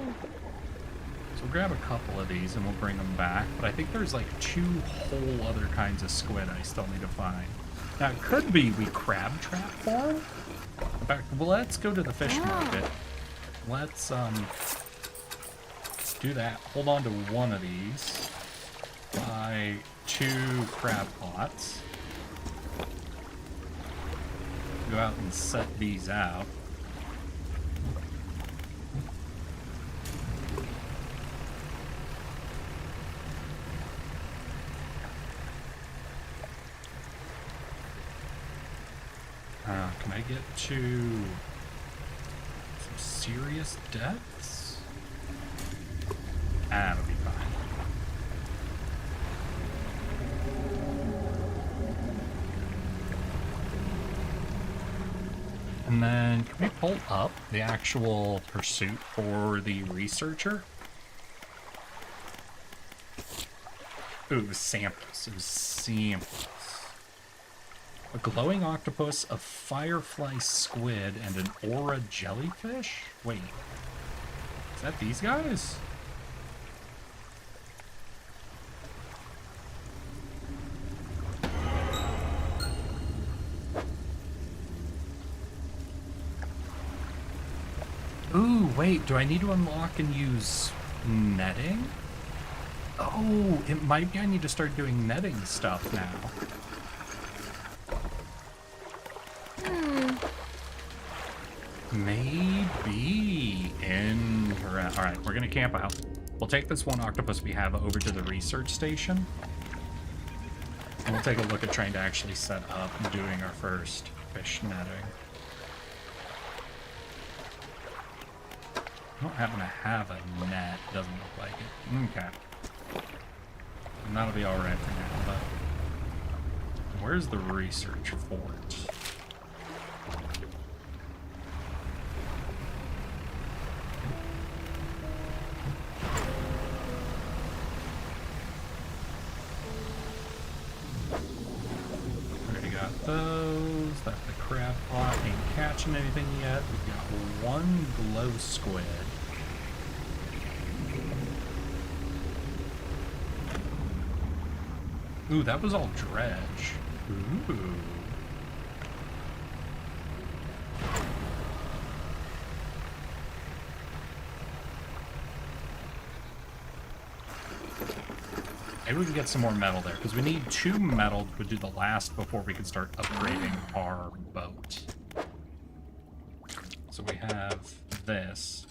So we'll grab a couple of these and we'll bring them back. But I think there's like 2 whole other kinds of squid I still need to find. Now it could be we crab trap for them. In fact, well, let's go to the fish market. Let's do that. Hold on to one of these. Buy 2 crab pots. Go out and set these out. Can I get to some serious depths? That'll be fine. And then, can we pull up the actual pursuit for the researcher? Ooh, it was samples. It was samples. A glowing octopus, a firefly squid, and an aura jellyfish? Wait. Is that these guys? Ooh, wait, do I need to unlock and use netting? Oh, it might be I need to start doing netting stuff now. Maybe. Alright, we're gonna camp out. We'll take this one octopus we have over to the research station. And we'll take a look at trying to actually set up and doing our first fish netting. I don't happen to have a net, doesn't look like it. Okay. And that'll be alright for now, but where's the research fort? Already got those. that the crab pot ain't catching anything yet. We've got one glow squid. Ooh, that was all dredge. Ooh. Maybe we can get some more metal there, because we need 2 metal to do the last before we can start upgrading our boat. So we have this.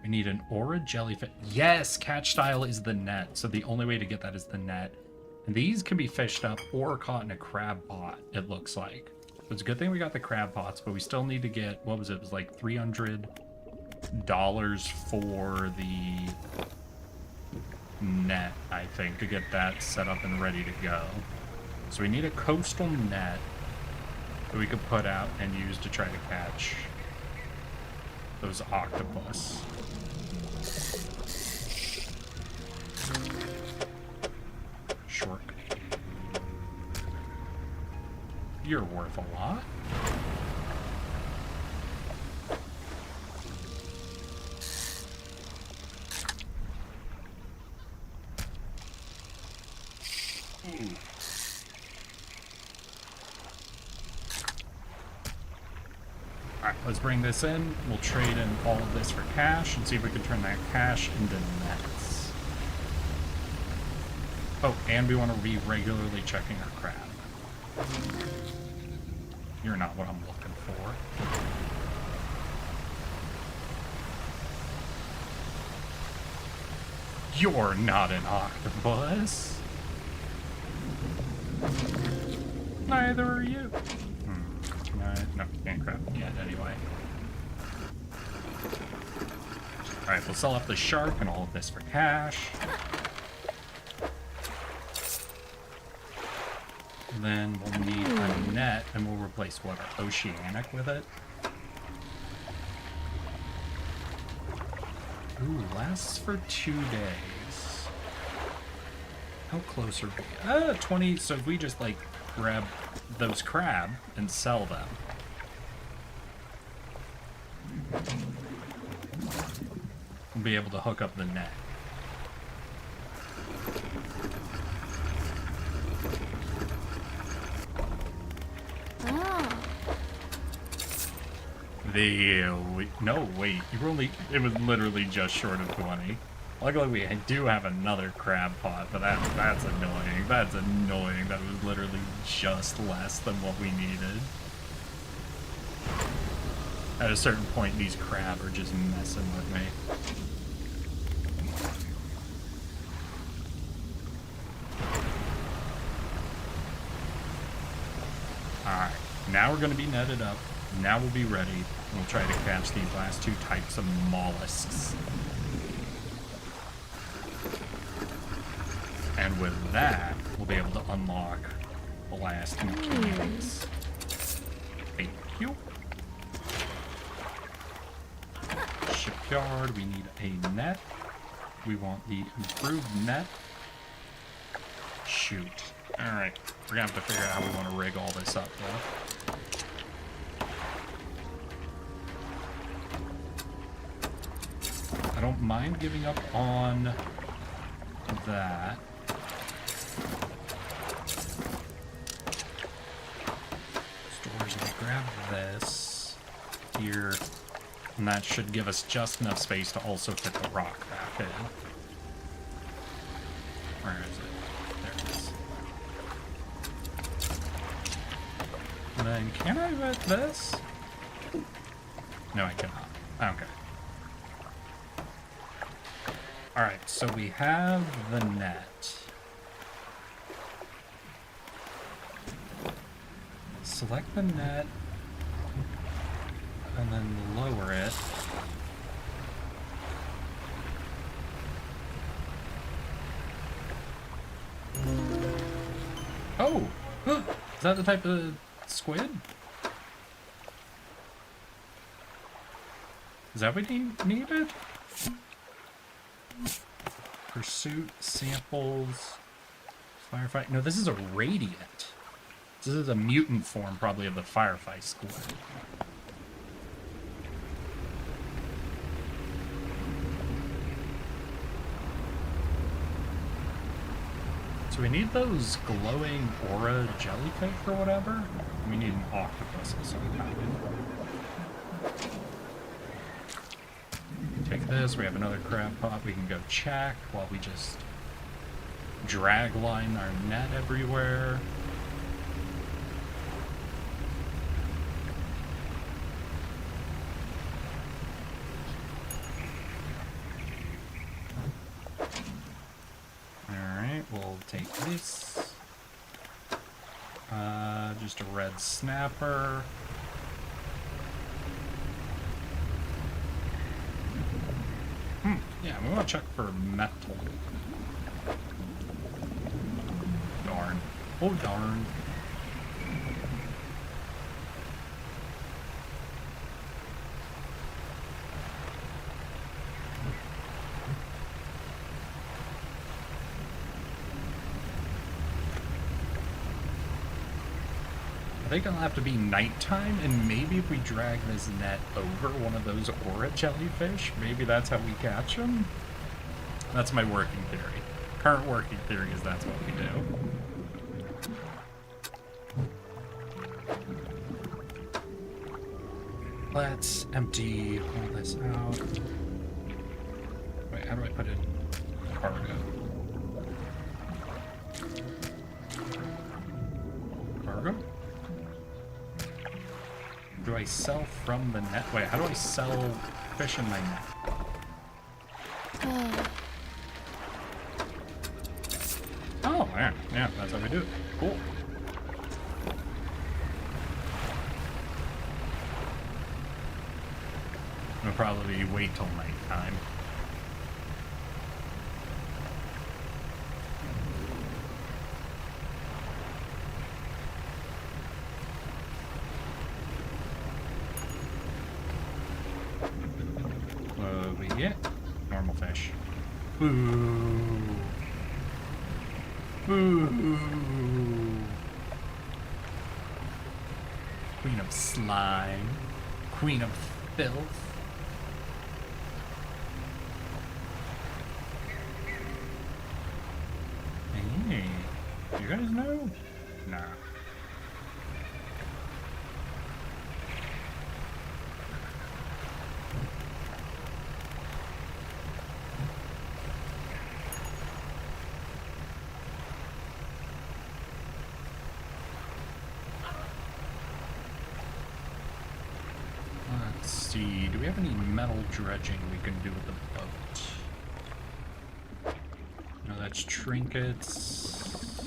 We need an aura jellyfish. Yes, catch style is the net, so the only way to get that is the net. And these can be fished up or caught in a crab pot, it looks like. So it's a good thing we got the crab pots, but we still need to get, what was it? It was like $300 for the net, I think, to get that set up and ready to go. So we need a coastal net that we could put out and use to try to catch those octopus. Short. You're worth a lot. Alright, let's bring this in. We'll trade in all of this for cash and see if we can turn that cash into nets. Oh, and we want to be regularly checking our crab. You're not what I'm looking for. You're not an octopus. Neither are you. No, can't grab them yet anyway. Alright, we'll sell off the shark and all of this for cash. And then we'll need a net, and we'll replace, what, our oceanic with it? Ooh, lasts for 2 days. How close are we? 20, so if we just, like, grab those crab and sell them. We'll be able to hook up the net. No, wait, you were only, it was literally just short of 20. Luckily we do have another crab pot, but that's annoying. That's annoying. That was literally just less than what we needed. At a certain point, these crab are just messing with me. Alright, now we're going to be netted up. Now we'll be ready. We'll try to catch these last 2 types of mollusks. And with that, we'll be able to unlock the last 2 keys. Thank you. Shipyard, we need a net. We want the improved net. Shoot. Alright, we're gonna have to figure out how we want to rig all this up, though. I don't mind giving up on that. Storage, and grab this here, and that should give us just enough space to also fit the rock back in. Where is it? There it is. And then, can I fit this? No, I cannot. Okay. Alright, so we have the net. Select the net, and then lower it. Oh! Is that the type of squid? Is that what you needed? Pursuit, samples, firefight. No, this is a radiant. This is a mutant form, probably, of the firefly squid. So we need those glowing aura jellyfish or whatever. We need an octopus of some kind. Take this, we have another crab pot we can go check while we just drag line our net everywhere. Alright, we'll take this. Just a red snapper. Yeah, we want to check for metal. Darn. Oh, darn. I think it'll have to be nighttime, and maybe if we drag this net over one of those aura jellyfish, maybe that's how we catch them? That's my working theory. Current working theory is that's what we do. Let's empty all this out. Wait, how do I put it in cargo? Cargo? Do I sell from the net? Wait, how do I sell fish in my net? Oh, yeah, yeah, that's how we do it. Cool. We'll probably wait till nighttime. Yeah, normal fish. Ooh. Ooh. Queen of slime. Queen of filth. Hey, you guys know? Nah. Let's see, do we have any metal dredging we can do with the boat? No, that's trinkets.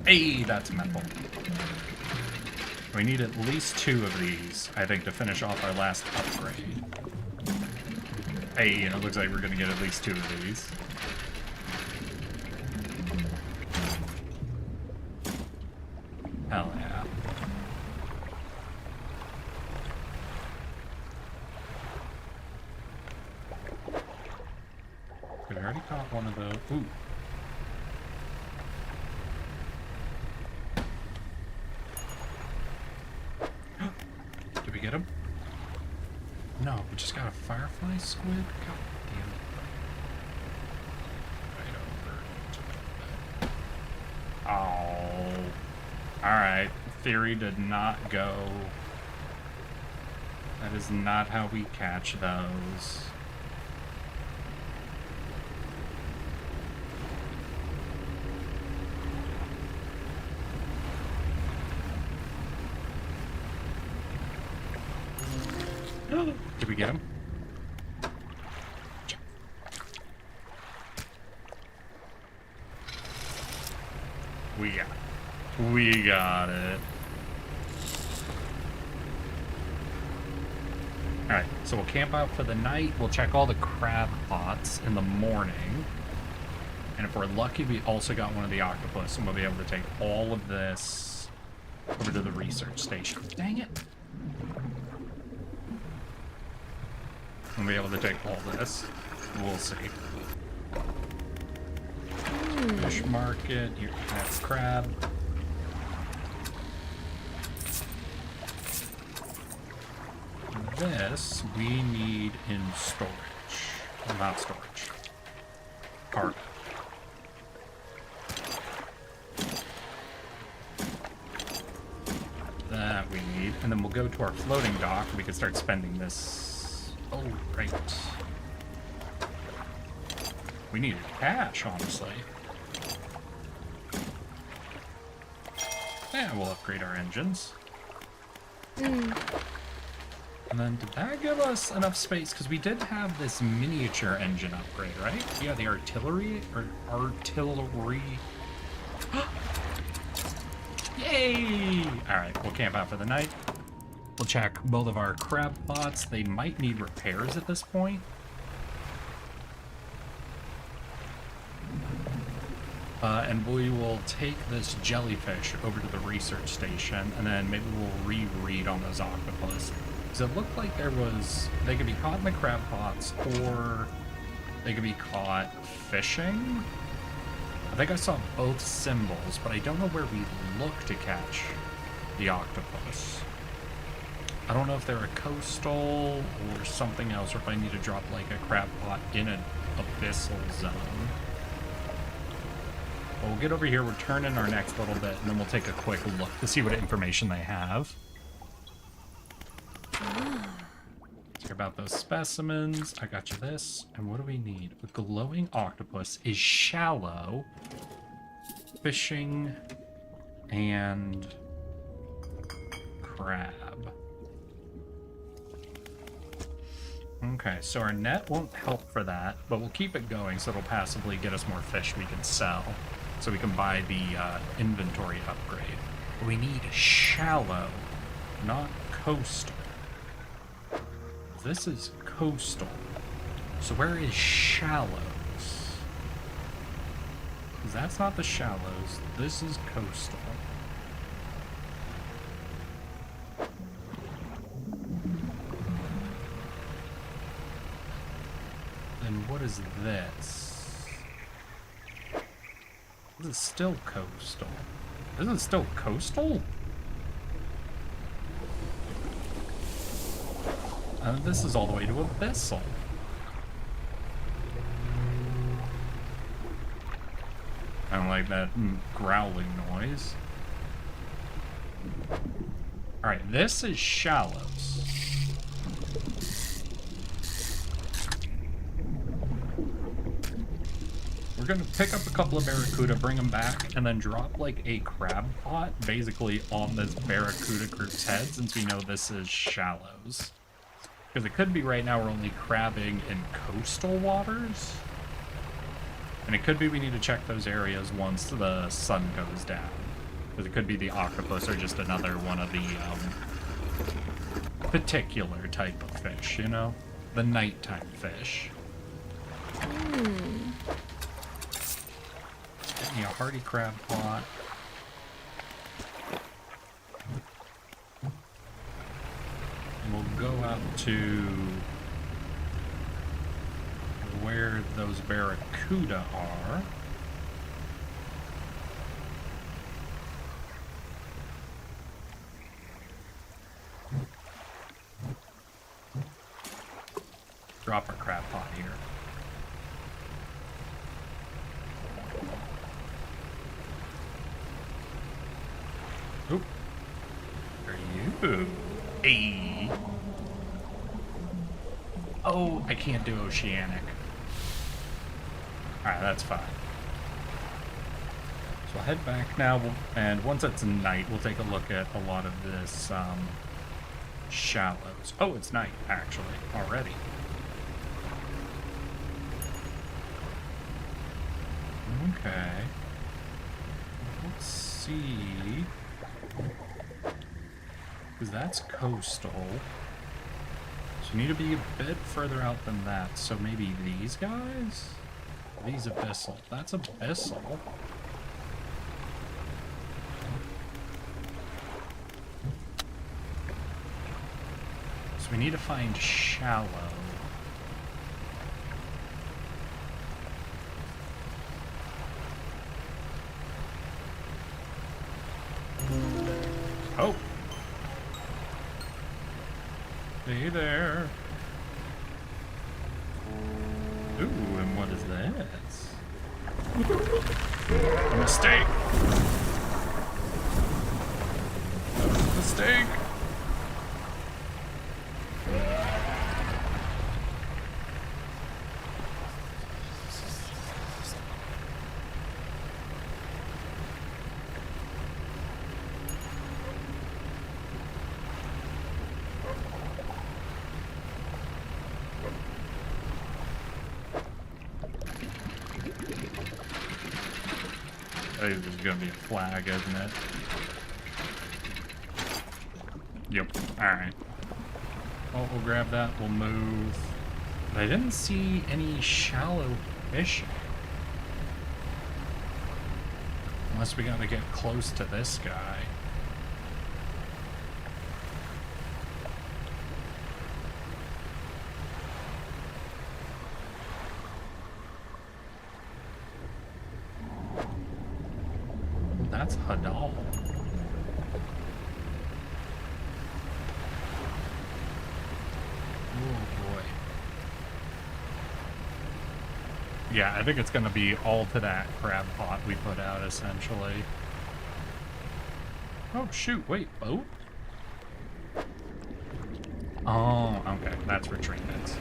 Hey, that's metal. We need at least 2 of these, I think, to finish off our last upgrade. Hey, and it looks like we're gonna get at least 2 of these. Hell yeah. We already caught one of those. Ooh. Did we get him? No, we just got a firefly squid? God damn it. Right over. Oh. Alright. Theory did not go. That is not how we catch those. Did we get him? We got it. Alright, so we'll camp out for the night. We'll check all the crab pots in the morning. And if we're lucky, we also got one of the octopus, and we'll be able to take all of this over to the research station. Dang it! We'll be able to take all this. We'll see. Fish market, you can have crab. this we need in storage. Well, not storage. Cargo. That we need. And then we'll go to our floating dock and we can start spending this. Oh, right. We needed cash, honestly. Yeah, we'll upgrade our engines. And then did that give us enough space? Because we did have this miniature engine upgrade, right? Yeah, the artillery. Yay! Alright, we'll camp out for the night. We'll check both of our crab pots. They might need repairs at this point. And we will take this jellyfish over to the research station, and then maybe we'll reread on those octopus. Because it looked like they could be caught in the crab pots, or they could be caught fishing. I think I saw both symbols, but I don't know where we look to catch the octopus. I don't know if they're a coastal or something else, or if I need to drop like a crab pot in an abyssal zone. But we'll get over here, return in our next little bit, and then we'll take a quick look to see what information they have. Let's hear about those specimens. I got you this. And what do we need? A glowing octopus is shallow. Fishing and crab. Okay, so our net won't help for that, but we'll keep it going so it'll passively get us more fish we can sell. So we can buy the inventory upgrade. But we need shallow, not coastal. This is coastal. So where is shallows? Because that's not the shallows. This is coastal. Then what is this? This is still coastal. This is still coastal? And this is all the way to abyssal. I don't like that growling noise. Alright, this is shallows. We're gonna pick up a couple of barracuda, bring them back, and then drop like a crab pot basically on this barracuda group's head, since we know this is shallows. Because it could be right now we're only crabbing in coastal waters. And it could be we need to check those areas once the sun goes down. Because it could be the octopus or just another one of the particular type of fish, you know? The nighttime fish. Get me a hardy crab pot. And we'll go out to where those barracuda are. Drop our crab pot here. Oop. There you. Hey. Oh, I can't do oceanic. Alright, that's fine. So I'll head back now, and once it's night, we'll take a look at a lot of this shallows. Oh, it's night, actually, already. Okay. Let's see. Because that's coastal. So you need to be a bit further out than that. So maybe these guys? These abyssal. That's abyssal. So we need to find shallow. Oh. Hey there. Ooh, and what is this? A mistake. Mistake. Oh, this is gonna be a flag, isn't it? Yep. Alright. Well, we'll grab that. We'll move. But I didn't see any shallow fishing. Unless we gotta get close to this guy. That's Hadal. Oh boy. Yeah, I think it's gonna be all to that crab pot we put out, essentially. Oh shoot, wait, boat? Oh, okay, that's for treatments.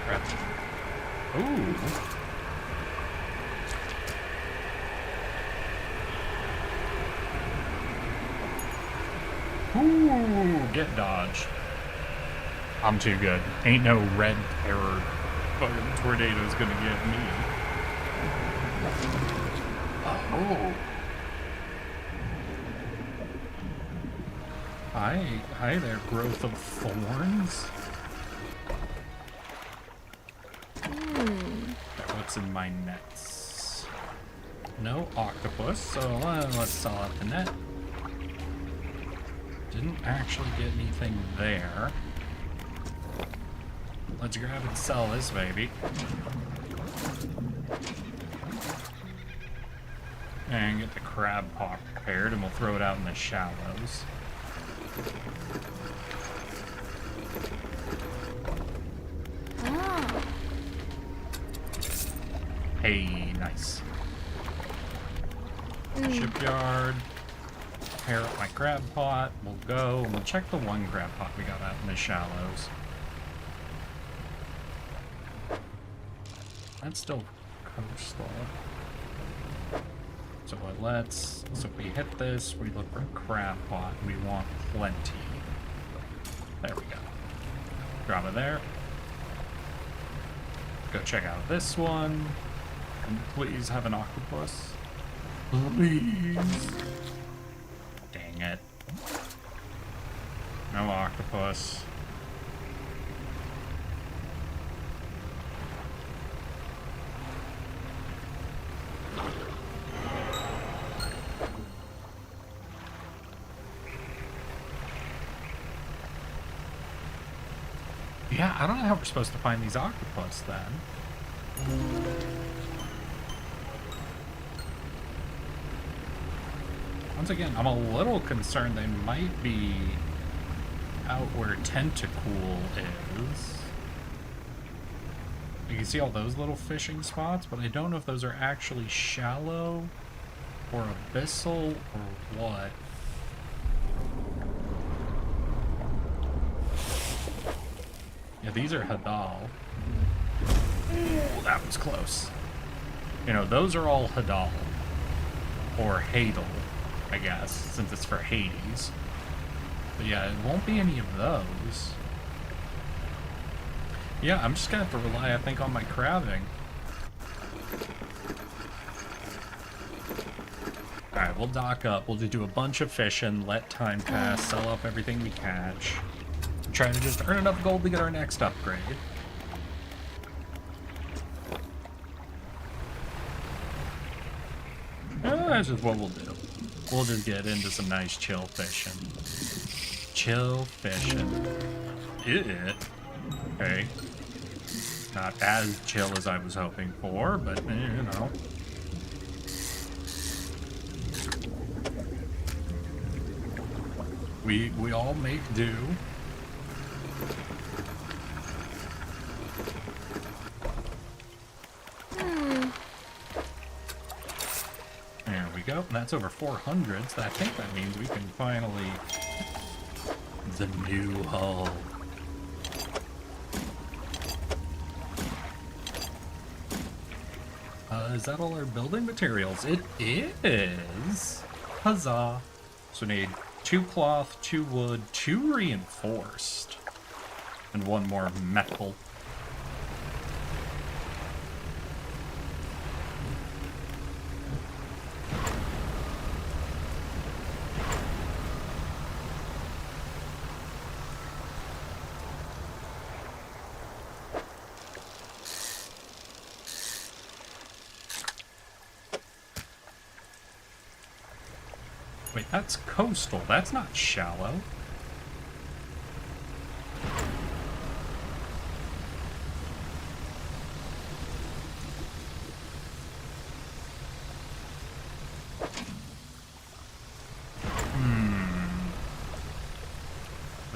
Crap. Ooh. Ooh, get dodged. I'm too good. Ain't no red terror fucking tornado's gonna get me. Oh. Hi there, growth of thorns. What's in my nets? No octopus, so let's saw out the net. Didn't actually get anything there. Let's grab and sell this baby. And get the crab pot prepared, and we'll throw it out in the shallows. Hey, nice. Shipyard. Pair up my crab pot. We'll go, and we'll check the one crab pot we got out in the shallows. That's still coastal. So so if we hit this, we look for a crab pot, and we want plenty. There we go. Drop it there. Go check out this one. And please have an octopus. Please. Dang it. No octopus. Yeah, I don't know how we're supposed to find these octopus then. Once again, I'm a little concerned they might be out where Tentacool is. You can see all those little fishing spots, but I don't know if those are actually shallow or abyssal or what. Yeah, these are Hadal. Ooh, that was close. You know, those are all Hadal. Or Hadal, I guess, since it's for Hades. But yeah, it won't be any of those. Yeah, I'm just gonna have to rely, I think, on my crabbing. Alright, we'll dock up. We'll just do a bunch of fishing, let time pass, sell up everything we catch. Trying to just earn enough gold to get our next upgrade. That's just what we'll do. We'll just get into some nice chill fishing. Chill fishing. Okay. Not as chill as I was hoping for, but you know. We all make do. There we go. And that's over 400, so I think that means we can finally... The new hull. Is that all our building materials? It is! Huzzah! So we need 2 cloth, 2 wood, 2 reinforced, and 1 more metal. Wait, that's coastal. That's not shallow.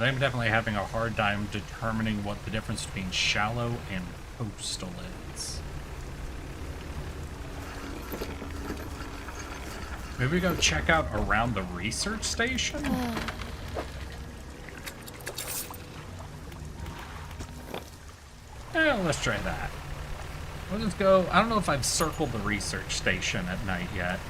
I'm definitely having a hard time determining what the difference between shallow and coastal is. Maybe we go check out around the research station? Yeah, let's try that. Let's just go. I don't know if I've circled the research station at night yet.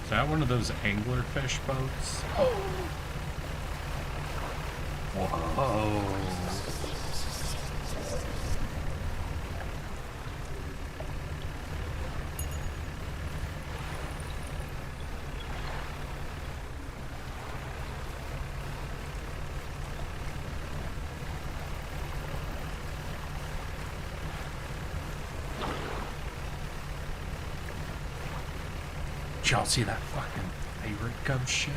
Is that one of those anglerfish boats? Whoa. Did y'all see that fucking favorite ghost ship?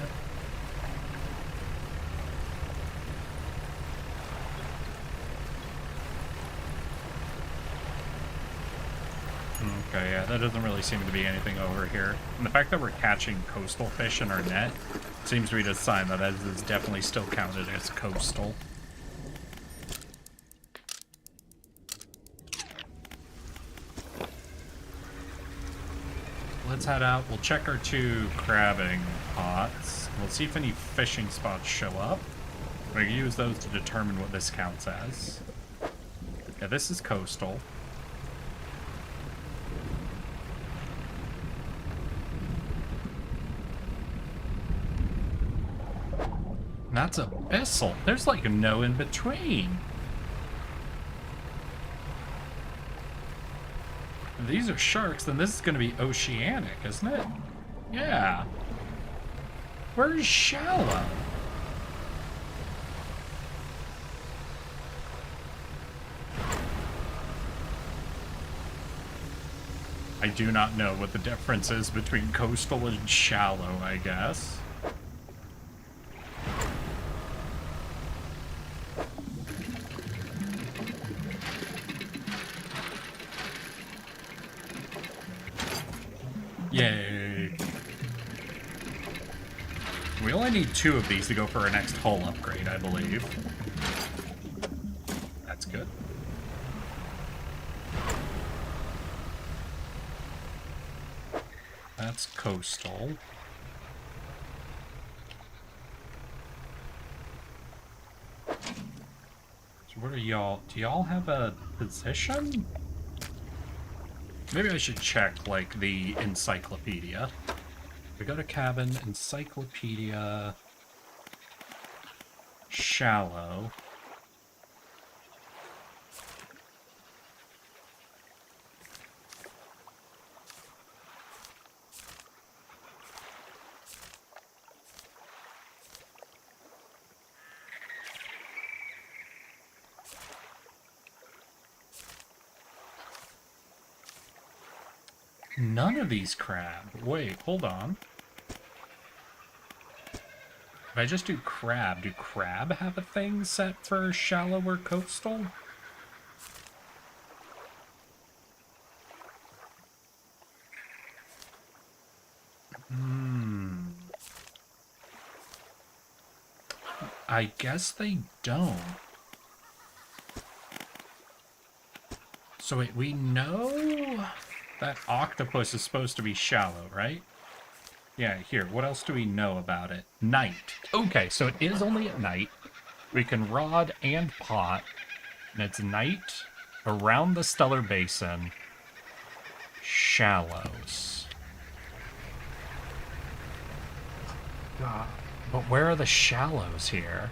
Okay, yeah, that doesn't really seem to be anything over here. And the fact that we're catching coastal fish in our net seems to be a sign that that is definitely still counted as coastal. Let's head out. We'll check our 2 crabbing pots. We'll see if any fishing spots show up. We can use those to determine what this counts as. Yeah, this is coastal. And that's abyssal. There's like no in between. If these are sharks, then this is going to be oceanic, isn't it? Yeah. Where's shallow? I do not know what the difference is between coastal and shallow, I guess. Yay. We only need 2 of these to go for our next hull upgrade, I believe. That's good. That's coastal. So what are y'all? Do y'all have a position? Maybe I should check, like, the encyclopedia. We go to cabin, encyclopedia, shallow. None of these crab. Wait, hold on. If I just do crab, do crab have a thing set for shallow or coastal? I guess they don't. So wait, we know that octopus is supposed to be shallow, right? Yeah, here, what else do we know about it? Night. Okay, so it is only at night. We can rod and pot, and it's night around the Stellar Basin. Shallows. But where are the shallows here?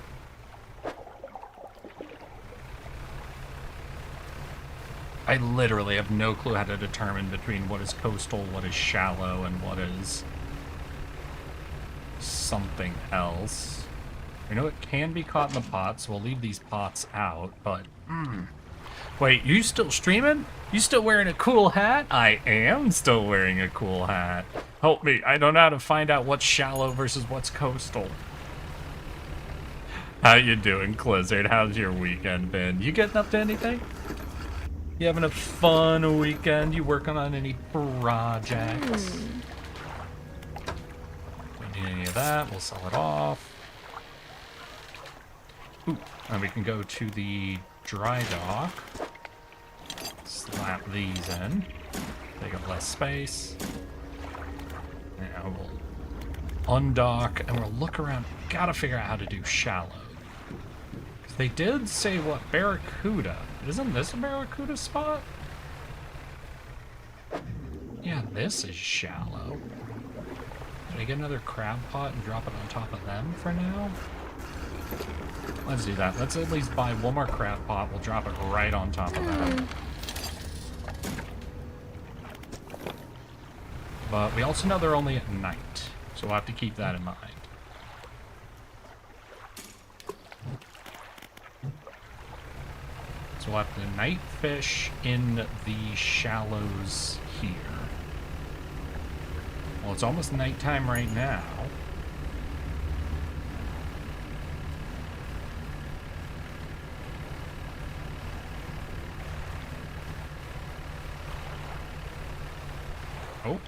I literally have no clue how to determine between what is coastal, what is shallow, and what is something else. We know it can be caught in the pot, so we'll leave these pots out, but... Wait, you still streaming? You still wearing a cool hat? I am still wearing a cool hat. Help me, I don't know how to find out what's shallow versus what's coastal. How you doing, Clizzard? How's your weekend been? You getting up to anything? You having a fun weekend? You working on any projects? Don't need any of that. We'll sell it off. Ooh, and we can go to the dry dock. Slap these in. Take up less space. Now we'll undock and we'll look around. Gotta figure out how to do shallow. Because they did say what? Barracuda. Isn't this a barracuda spot? Yeah, this is shallow. Should I get another crab pot and drop it on top of them for now? Let's do that. Let's at least buy one more crab pot. We'll drop it right on top of them. But we also know they're only at night, so we'll have to keep that in mind. So we'll have to night fish in the shallows here. Well, it's almost nighttime right now. Oh.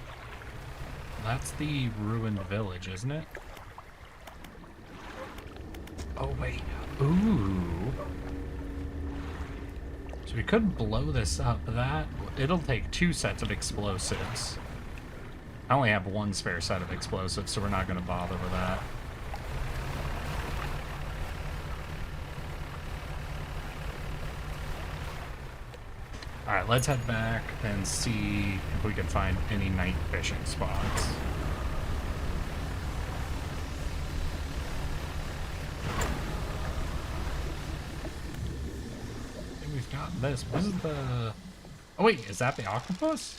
That's the ruined village, isn't it? Oh, wait. Ooh. So we could blow this up. It'll take 2 sets of explosives. I only have 1 spare set of explosives, so we're not going to bother with that. Alright, let's head back and see if we can find any night fishing spots. I think we've got this. What is the... Oh wait, is that the octopus?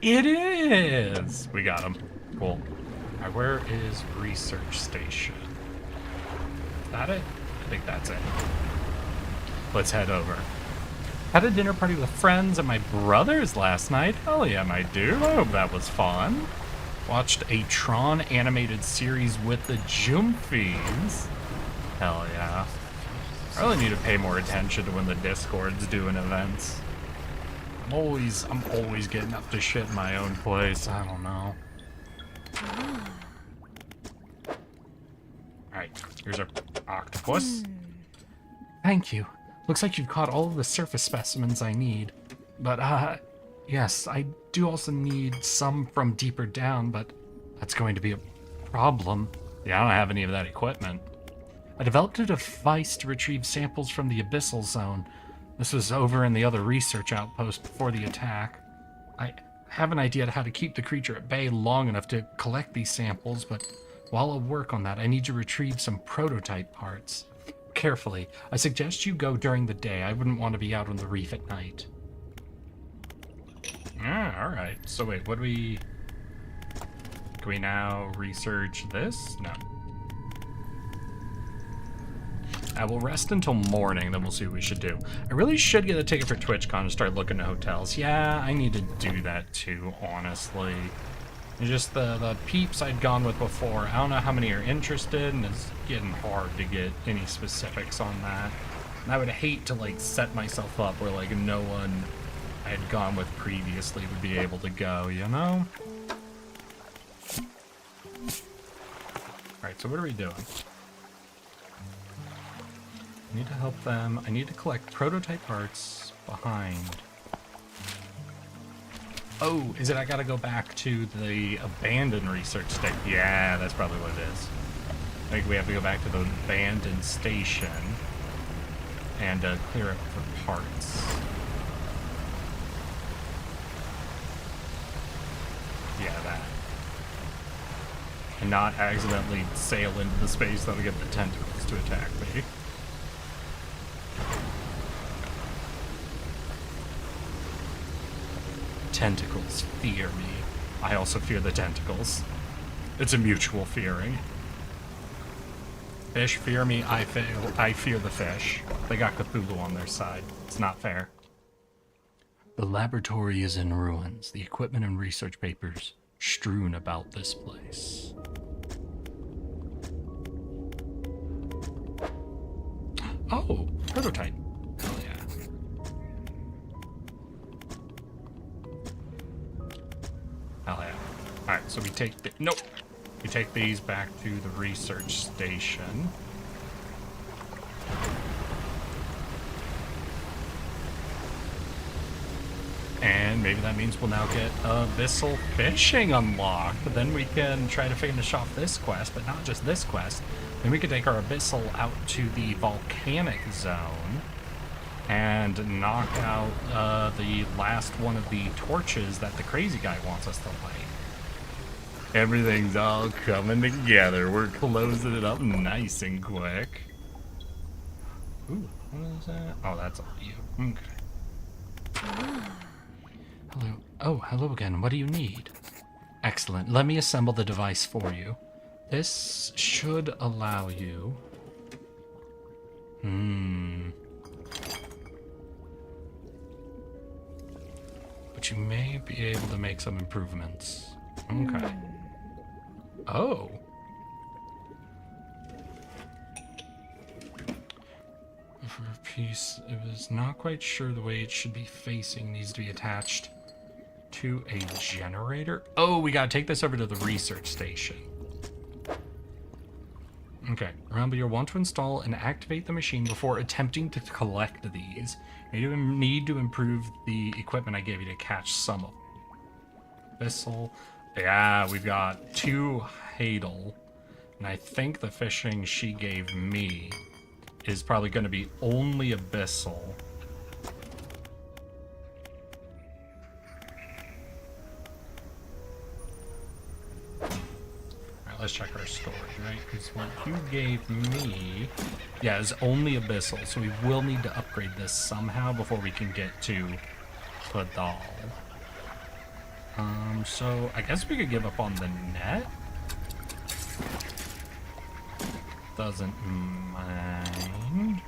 It is! We got him. Cool. Alright, where is research station? Is that it? I think that's it. Let's head over. Had a dinner party with friends and my brothers last night. Hell yeah, my dude. I hope that was fun. Watched a Tron animated series with the Jumfies. Hell yeah. I really need to pay more attention to when the Discord's doing events. I'm always getting up to shit in my own place. I don't know. Alright, here's our octopus. Thank you. Looks like you've caught all of the surface specimens I need. But, yes, I do also need some from deeper down, but that's going to be a problem. Yeah, I don't have any of that equipment. I developed a device to retrieve samples from the abyssal zone. This was over in the other research outpost before the attack. I have an idea on how to keep the creature at bay long enough to collect these samples, but while I work on that, I need to retrieve some prototype parts. Carefully. I suggest you go during the day. I wouldn't want to be out on the reef at night. Ah, alright. So wait, what do we... Can we now research this? No. I will rest until morning, then we'll see what we should do. I really should get a ticket for TwitchCon and start looking at hotels. Yeah, I need to do that too, honestly. It's just the peeps I'd gone with before. I don't know how many are interested, and it's getting hard to get any specifics on that. And I would hate to, like, set myself up where, like, no one I had gone with previously would be able to go, you know? Alright, so what are we doing? I need to help them. I need to collect prototype parts behind. Oh, is it I gotta go back to the abandoned research station? Yeah, that's probably what it is. I think we have to go back to the abandoned station and clear it for parts. Yeah, that. And not accidentally sail into the space that'll get the tentacles to attack me. Tentacles fear me. I also fear the tentacles. It's a mutual fearing. Fish fear me, I fear the fish. They got Cthulhu on their side. It's not fair. The laboratory is in ruins, the equipment and research papers strewn about this place. Oh, prototype. Hell yeah. Hell yeah. Alright, so we take the... Nope. We take these back to the research station. And maybe that means we'll now get abyssal fishing unlocked. But then we can try to finish off this quest, but not just this quest. Then we can take our abyssal out to the volcanic zone and knock out the last one of the torches that the crazy guy wants us to light. Everything's all coming together. We're closing it up nice and quick. Ooh, what is that? Oh, that's all you. Okay. Hello. Oh, hello again. What do you need? Excellent. Let me assemble the device for you. This should allow you... But you may be able to make some improvements. Okay. Oh. For a piece, it was not quite sure the way it should be facing needs to be attached to a generator. Oh, we gotta take this over to the research station. Okay, remember you'll want to install and activate the machine before attempting to collect these. You need to improve the equipment I gave you to catch some of them. Abyssal. Yeah, we've got 2 Hadal. And I think the fishing she gave me is probably going to be only abyssal. Alright, let's check our storage, right? Because what you gave me, yeah, is only abyssal. So we will need to upgrade this somehow before we can get to Hadal. So I guess we could give up on the net. Doesn't mind.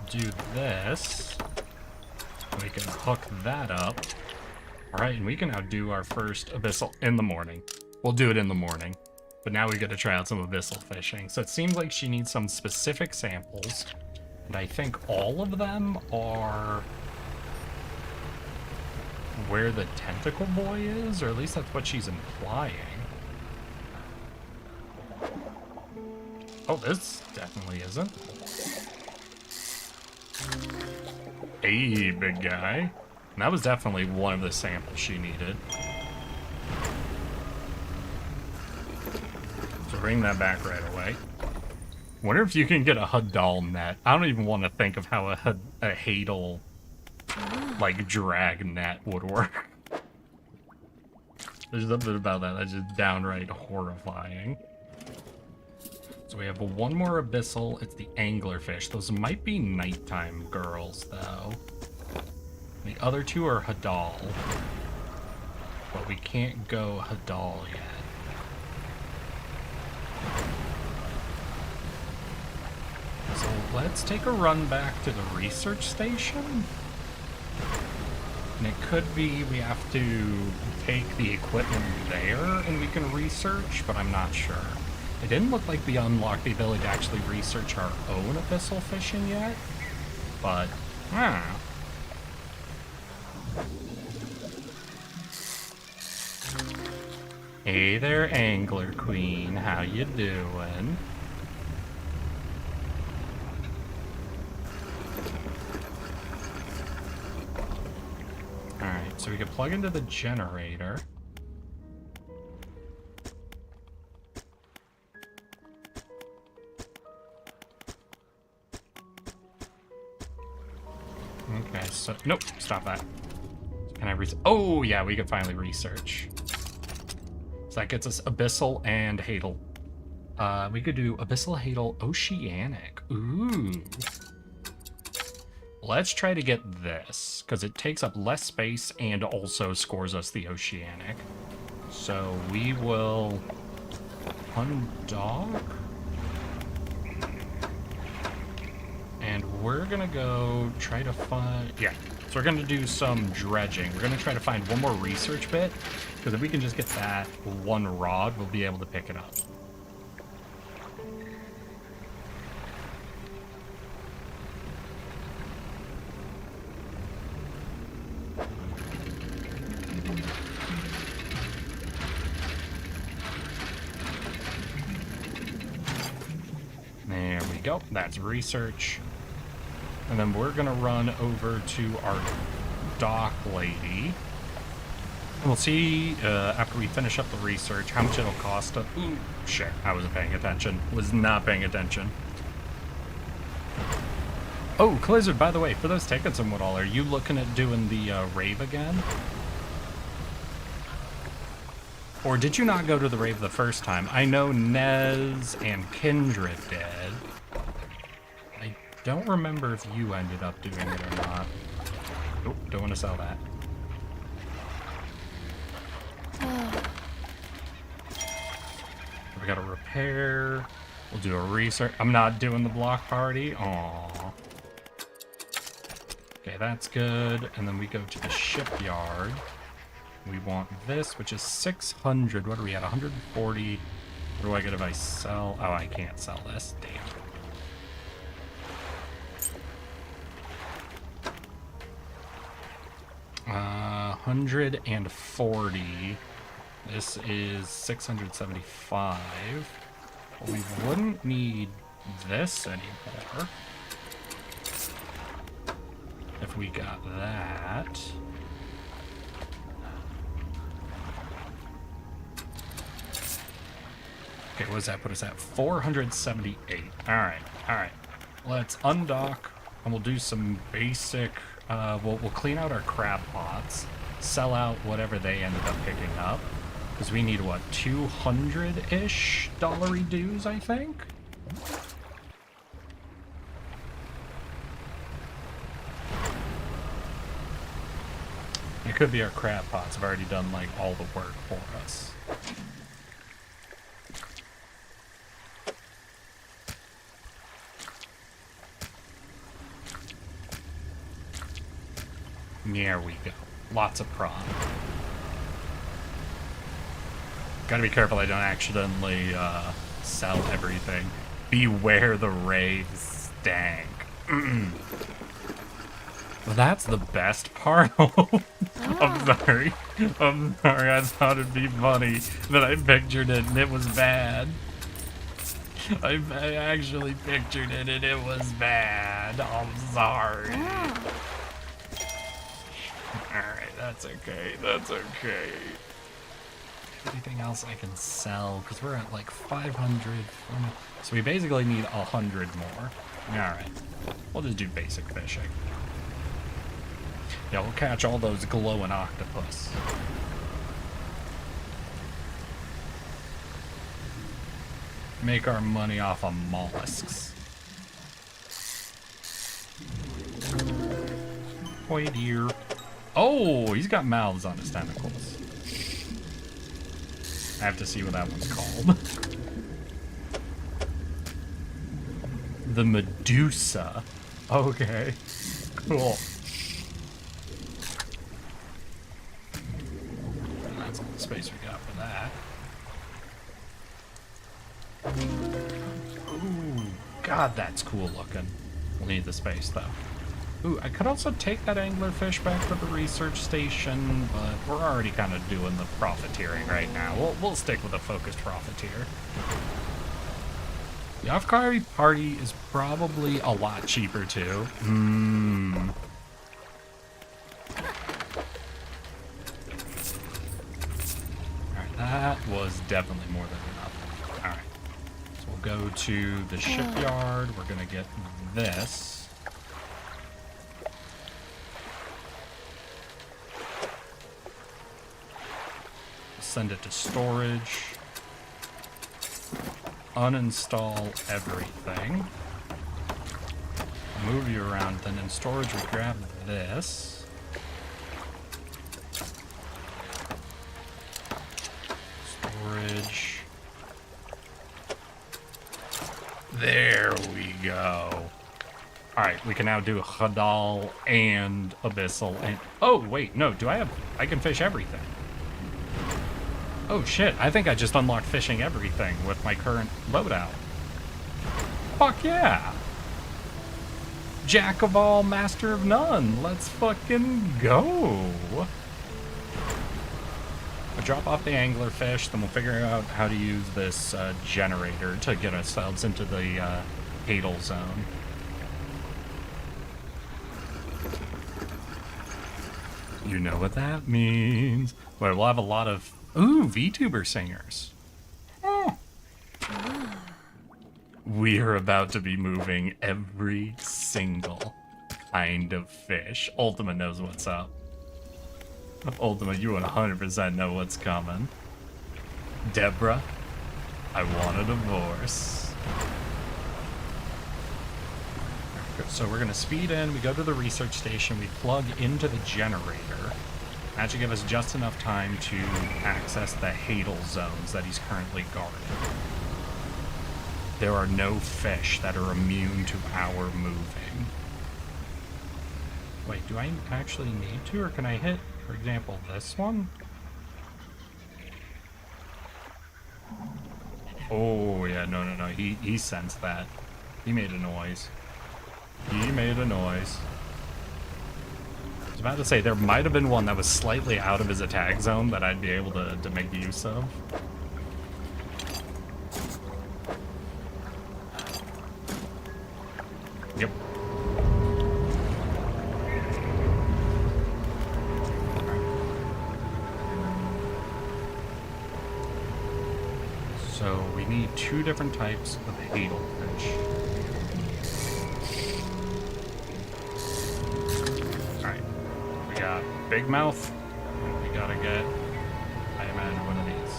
Do this. We can hook that up. Alright, and we can now do our first abyssal in the morning. We'll do it in the morning. But now we get to try out some abyssal fishing. So it seems like she needs some specific samples. And I think all of them are where the tentacle boy is, or at least that's what she's implying. Oh, this definitely isn't. Hey, big guy. And that was definitely one of the samples she needed. So bring that back right away. Wonder if you can get a Hadal net. I don't even want to think of how a Hadal like drag net would work. There's something about that that's just downright horrifying. So we have one more abyssal. It's the anglerfish. Those might be nighttime girls, though. The other 2 are Hadal. But we can't go Hadal yet. So let's take a run back to the research station. And it could be we have to take the equipment there and we can research, but I'm not sure. It didn't look like we unlocked the ability to actually research our own abyssal fishing yet, but, I don't know. Hey there, Angler Queen. How you doing? Alright, so we can plug into the generator. Okay, so... Nope, stop that. Can I oh, yeah, we can finally research. So that gets us Abyssal and Hadal. We could do Abyssal, Hadal, Oceanic. Ooh. Let's try to get this, because it takes up less space and also scores us the Oceanic. So we will undock. And we're gonna go try to find... Yeah, so we're gonna do some dredging. We're gonna try to find one more research bit, because if we can just get that one rod, we'll be able to pick it up. There we go. That's research. And then we're gonna run over to our dock lady. And we'll see, after we finish up the research, how much it'll cost us. Ooh, shit. I wasn't paying attention. Was not paying attention. Oh, Clizzard, by the way, for those tickets and what all, are you looking at doing the rave again? Or did you not go to the rave the first time? I know Nez and Kindred did. I don't remember if you ended up doing it or not. Oh, don't want to sell that. We got a repair. We'll do a research. I'm not doing the block party. Aww. Okay, that's good. And then we go to the shipyard. We want this, which is 600. What are we at? 140. What do I get if I sell? Oh, I can't sell this. Damn. Uh, 140. This is 675. But we wouldn't need this anymore if we got that. Okay, what does that put us at? 478. Alright, alright. Let's undock, and we'll do some basic... we'll clean out our crab pots, sell out whatever they ended up picking up. Because we need, what, 200-ish dollary dues, I think? It could be our crab pots have already done, like, all the work for us. There we go. Lots of prawn. Gotta be careful I don't accidentally sell everything. Beware the raves stank. Well, that's the best part. I'm sorry. I'm sorry. I thought it'd be funny, but I pictured it and it was bad. I actually pictured it and it was bad. I'm sorry. Alright, that's okay. That's okay. Anything else I can sell? Because we're at like 500. So we basically need 100 more. Alright. We'll just do basic fishing. Yeah, we'll catch all those glowing octopus. Make our money off of mollusks. Boy, dear. Oh, he's got mouths on his tentacles. I have to see what that one's called. The Medusa. Okay. Cool. space we got for that. Ooh, God, that's cool looking. We'll need the space, though. Ooh, I could also take that anglerfish back to the research station, but we're already kind of doing the profiteering right now. We'll stick with a focused profiteer. The off-carry party is probably a lot cheaper, too. Alright, that was definitely more than enough. Alright. So we'll go to the shipyard. We're gonna get this. Send it to storage. Uninstall everything. Move you around. Then in storage, we grab this. Storage. There we go. Alright, we can now do Hadal and Abyssal and... Oh, wait, no, I can fish everything. Oh shit, I think I just unlocked fishing everything with my current loadout. Fuck yeah! Jack of all, master of none. Let's fucking go! I'll drop off the anglerfish, then we'll figure out how to use this generator to get ourselves into the Hadal zone. You know what that means. Wait, we'll have a lot of... Ooh, VTuber singers. Oh. We are about to be moving every single kind of fish. Ultima knows what's up. Ultima, you 100% know what's coming. Deborah, I want a divorce. So we're going to speed in, we go to the research station, we plug into the generator. That should give us just enough time to access the Hadal zones that he's currently guarding. There are no fish that are immune to our moving. Wait, do I actually need to, or can I hit, for example, this one? Oh, yeah, no, he sensed that. He made a noise. He made a noise. I was about to say, there might have been one that was slightly out of his attack zone that I'd be able to make use of. Yep. So we need 2 different types of Hadal fish. Alright. We got Big Mouth. We gotta get, I imagine, one of these.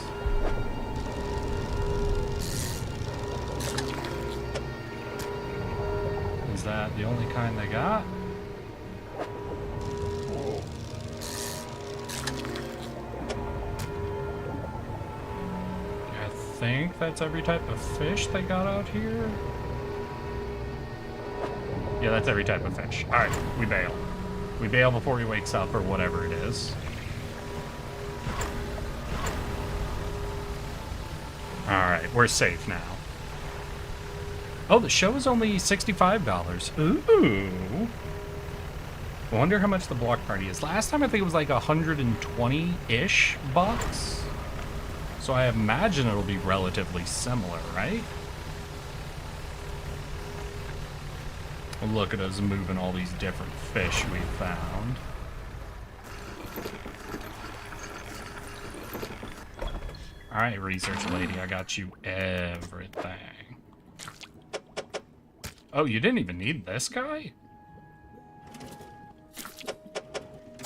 Is that the only kind they got? I think that's every type of fish they got out here. Yeah, that's every type of fish. Alright, we bail. We bail before he wakes up or whatever it is. Alright, we're safe now. Oh, the show is only $65. Ooh. I wonder how much the block party is. Last time I think it was like 120-ish bucks. So I imagine it'll be relatively similar, right? Well, look at us moving all these different fish we found. Alright, research lady, I got you everything. Oh, you didn't even need this guy?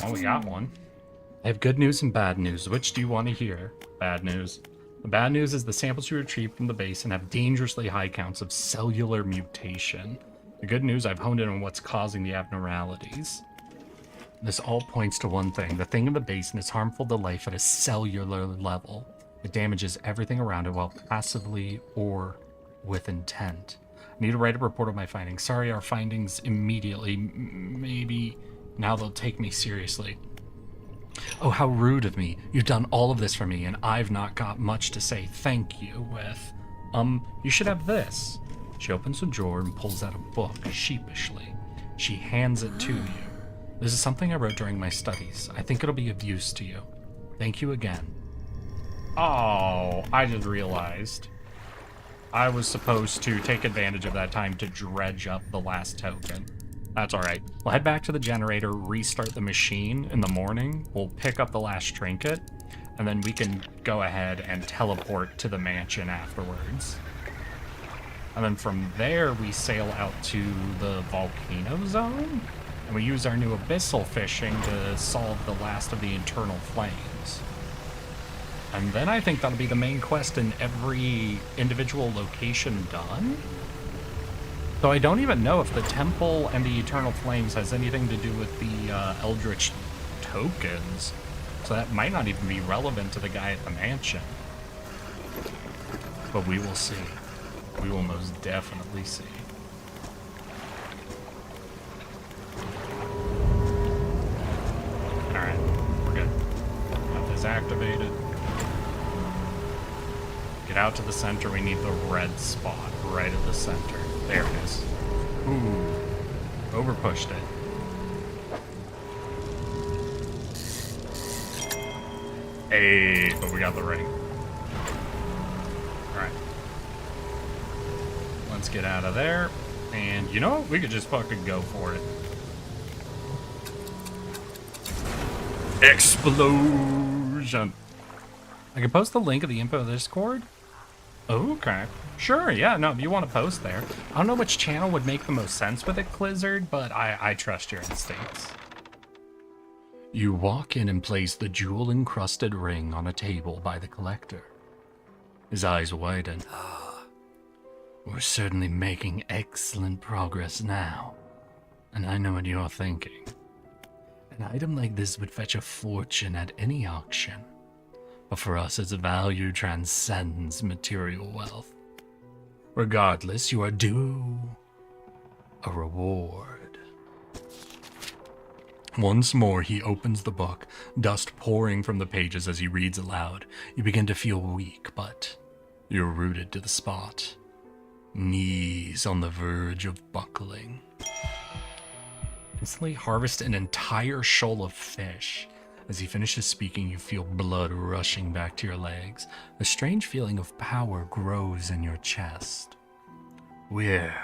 Oh, we got one. I have good news and bad news. Which do you want to hear? Bad news. The bad news is the samples you retrieved from the basin have dangerously high counts of cellular mutation. The good news, I've honed in on what's causing the abnormalities. This all points to one thing. The thing in the basin is harmful to life at a cellular level. It damages everything around it while passively or with intent. I need to write a report of my findings. Sorry, our findings immediately. Maybe now they'll take me seriously. Oh, how rude of me. You've done all of this for me, and I've not got much to say thank you with. You should have this. She opens a drawer and pulls out a book sheepishly. She hands it to you. This is something I wrote during my studies. I think it'll be of use to you. Thank you again. Oh, I just realized. I was supposed to take advantage of that time to dredge up the last token. That's alright. We'll head back to the generator, restart the machine in the morning. We'll pick up the last trinket, and then we can go ahead and teleport to the mansion afterwards. And then from there, we sail out to the volcano zone, and we use our new abyssal fishing to solve the last of the internal flames. And then I think that'll be the main quest in every individual location done. So I don't even know if the temple and the eternal flames has anything to do with the eldritch tokens. So that might not even be relevant to the guy at the mansion. But we will see. We will most definitely see. Alright, we're good. Got this activated. Get out to the center, we need the red spot right at the center. There it is. Ooh, overpushed it. Hey, but we got the ring. Alright. Let's get out of there. And you know what? We could just fucking go for it. Explosion! I can post the link of the info Discord. Okay. Sure, yeah, no, if you want to post there. I don't know which channel would make the most sense with it, Clizzard, but I trust your instincts. You walk in and place the jewel-encrusted ring on a table by the collector. His eyes widen. We're certainly making excellent progress now. And I know what you're thinking. An item like this would fetch a fortune at any auction. But for us, its value transcends material wealth. Regardless, you are due a reward. Once more, he opens the book, dust pouring from the pages as he reads aloud. You begin to feel weak, but you're rooted to the spot. Knees on the verge of buckling. Instantly harvest an entire shoal of fish. As he finishes speaking, you feel blood rushing back to your legs. A strange feeling of power grows in your chest. We're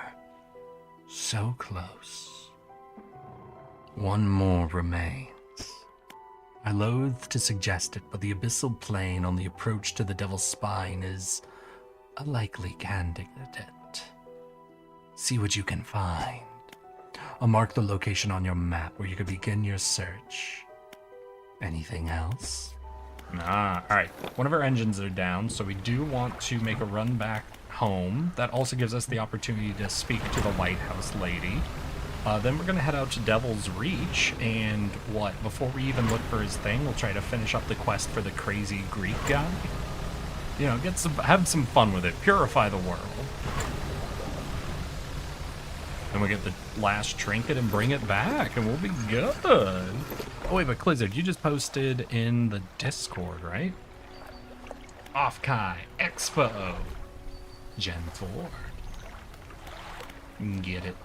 so close. One more remains. I loathe to suggest it, but the abyssal plane on the approach to the Devil's Spine is a likely candidate. See what you can find. I'll mark the location on your map where you can begin your search. Anything else? Nah, alright. One of our engines are down, so we do want to make a run back home. That also gives us the opportunity to speak to the lighthouse lady. Then we're going to head out to Devil's Reach, and before we even look for his thing, we'll try to finish up the quest for the crazy Greek guy. You know, have some fun with it. Purify the world. And we get the last trinket and bring it back, and we'll be good. Oh wait, but Clizzard, you just posted in the Discord, right? Offkai Expo Gen 4. Get it.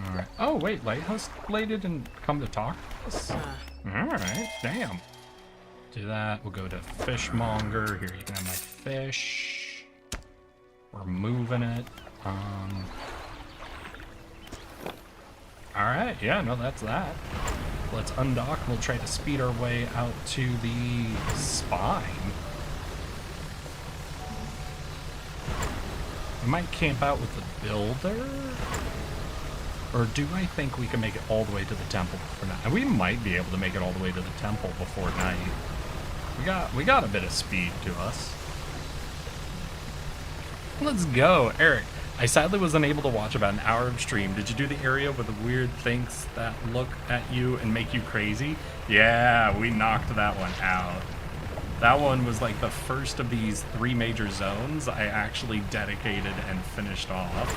Alright. Oh wait, Lighthouse Lady didn't come to talk to us? Alright, damn. Do that. We'll go to Fishmonger. Here, you can have my fish. We're moving it. Alright, yeah, no, that's that. Let's undock. We'll try to speed our way out to the spine. We might camp out with the builder. Or do I think we can make it all the way to the temple before night? And we might be able to make it all the way to the temple before night. We got a bit of speed to us. Let's go, Eric. I sadly was unable to watch about an hour of stream. Did you do the area with the weird things that look at you and make you crazy? Yeah, we knocked that one out. That one was like the first of these 3 major zones I actually dedicated and finished off.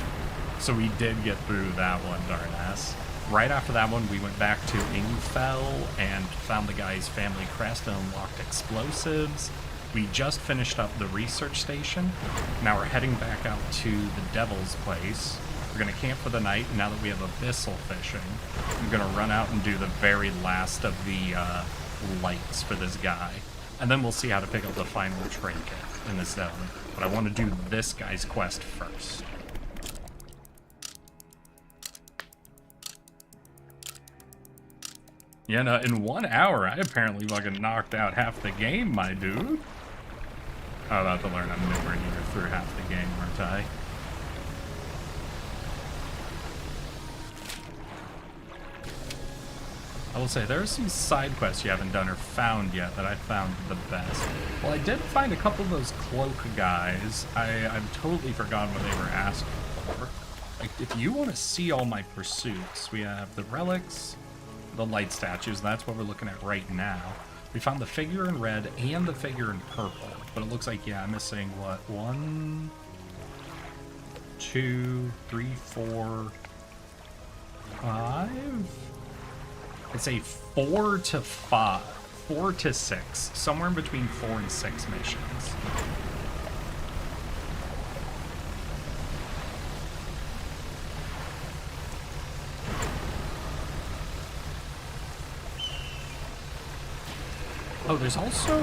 So we did get through that one, darn ass. Right after that one, we went back to Ingfell and found the guy's family crest and unlocked explosives. We just finished up the research station. Now we're heading back out to the Devil's Place. We're going to camp for the night. Now that we have abyssal fishing, I'm going to run out and do the very last of the lights for this guy. And then we'll see how to pick up the final trinket in this zone. But I want to do this guy's quest first. Yeah, no, in 1 hour, I apparently fucking knocked out half the game, my dude. I'm about to learn I'm nowhere near through half the game, aren't I? I will say, there are some side quests you haven't done or found yet that I found the best. Well, I did find a couple of those cloak guys. I've totally forgotten what they were asking for. Like, if you want to see all my pursuits, we have the relics, the light statues, that's what we're looking at right now. We found the figure in red and the figure in purple, but it looks like, yeah, I'm missing, what, 1, 2, 3, 4, 5? I'd say 4 to 5, 4 to 6, somewhere in between 4 and 6 missions. Oh, there's also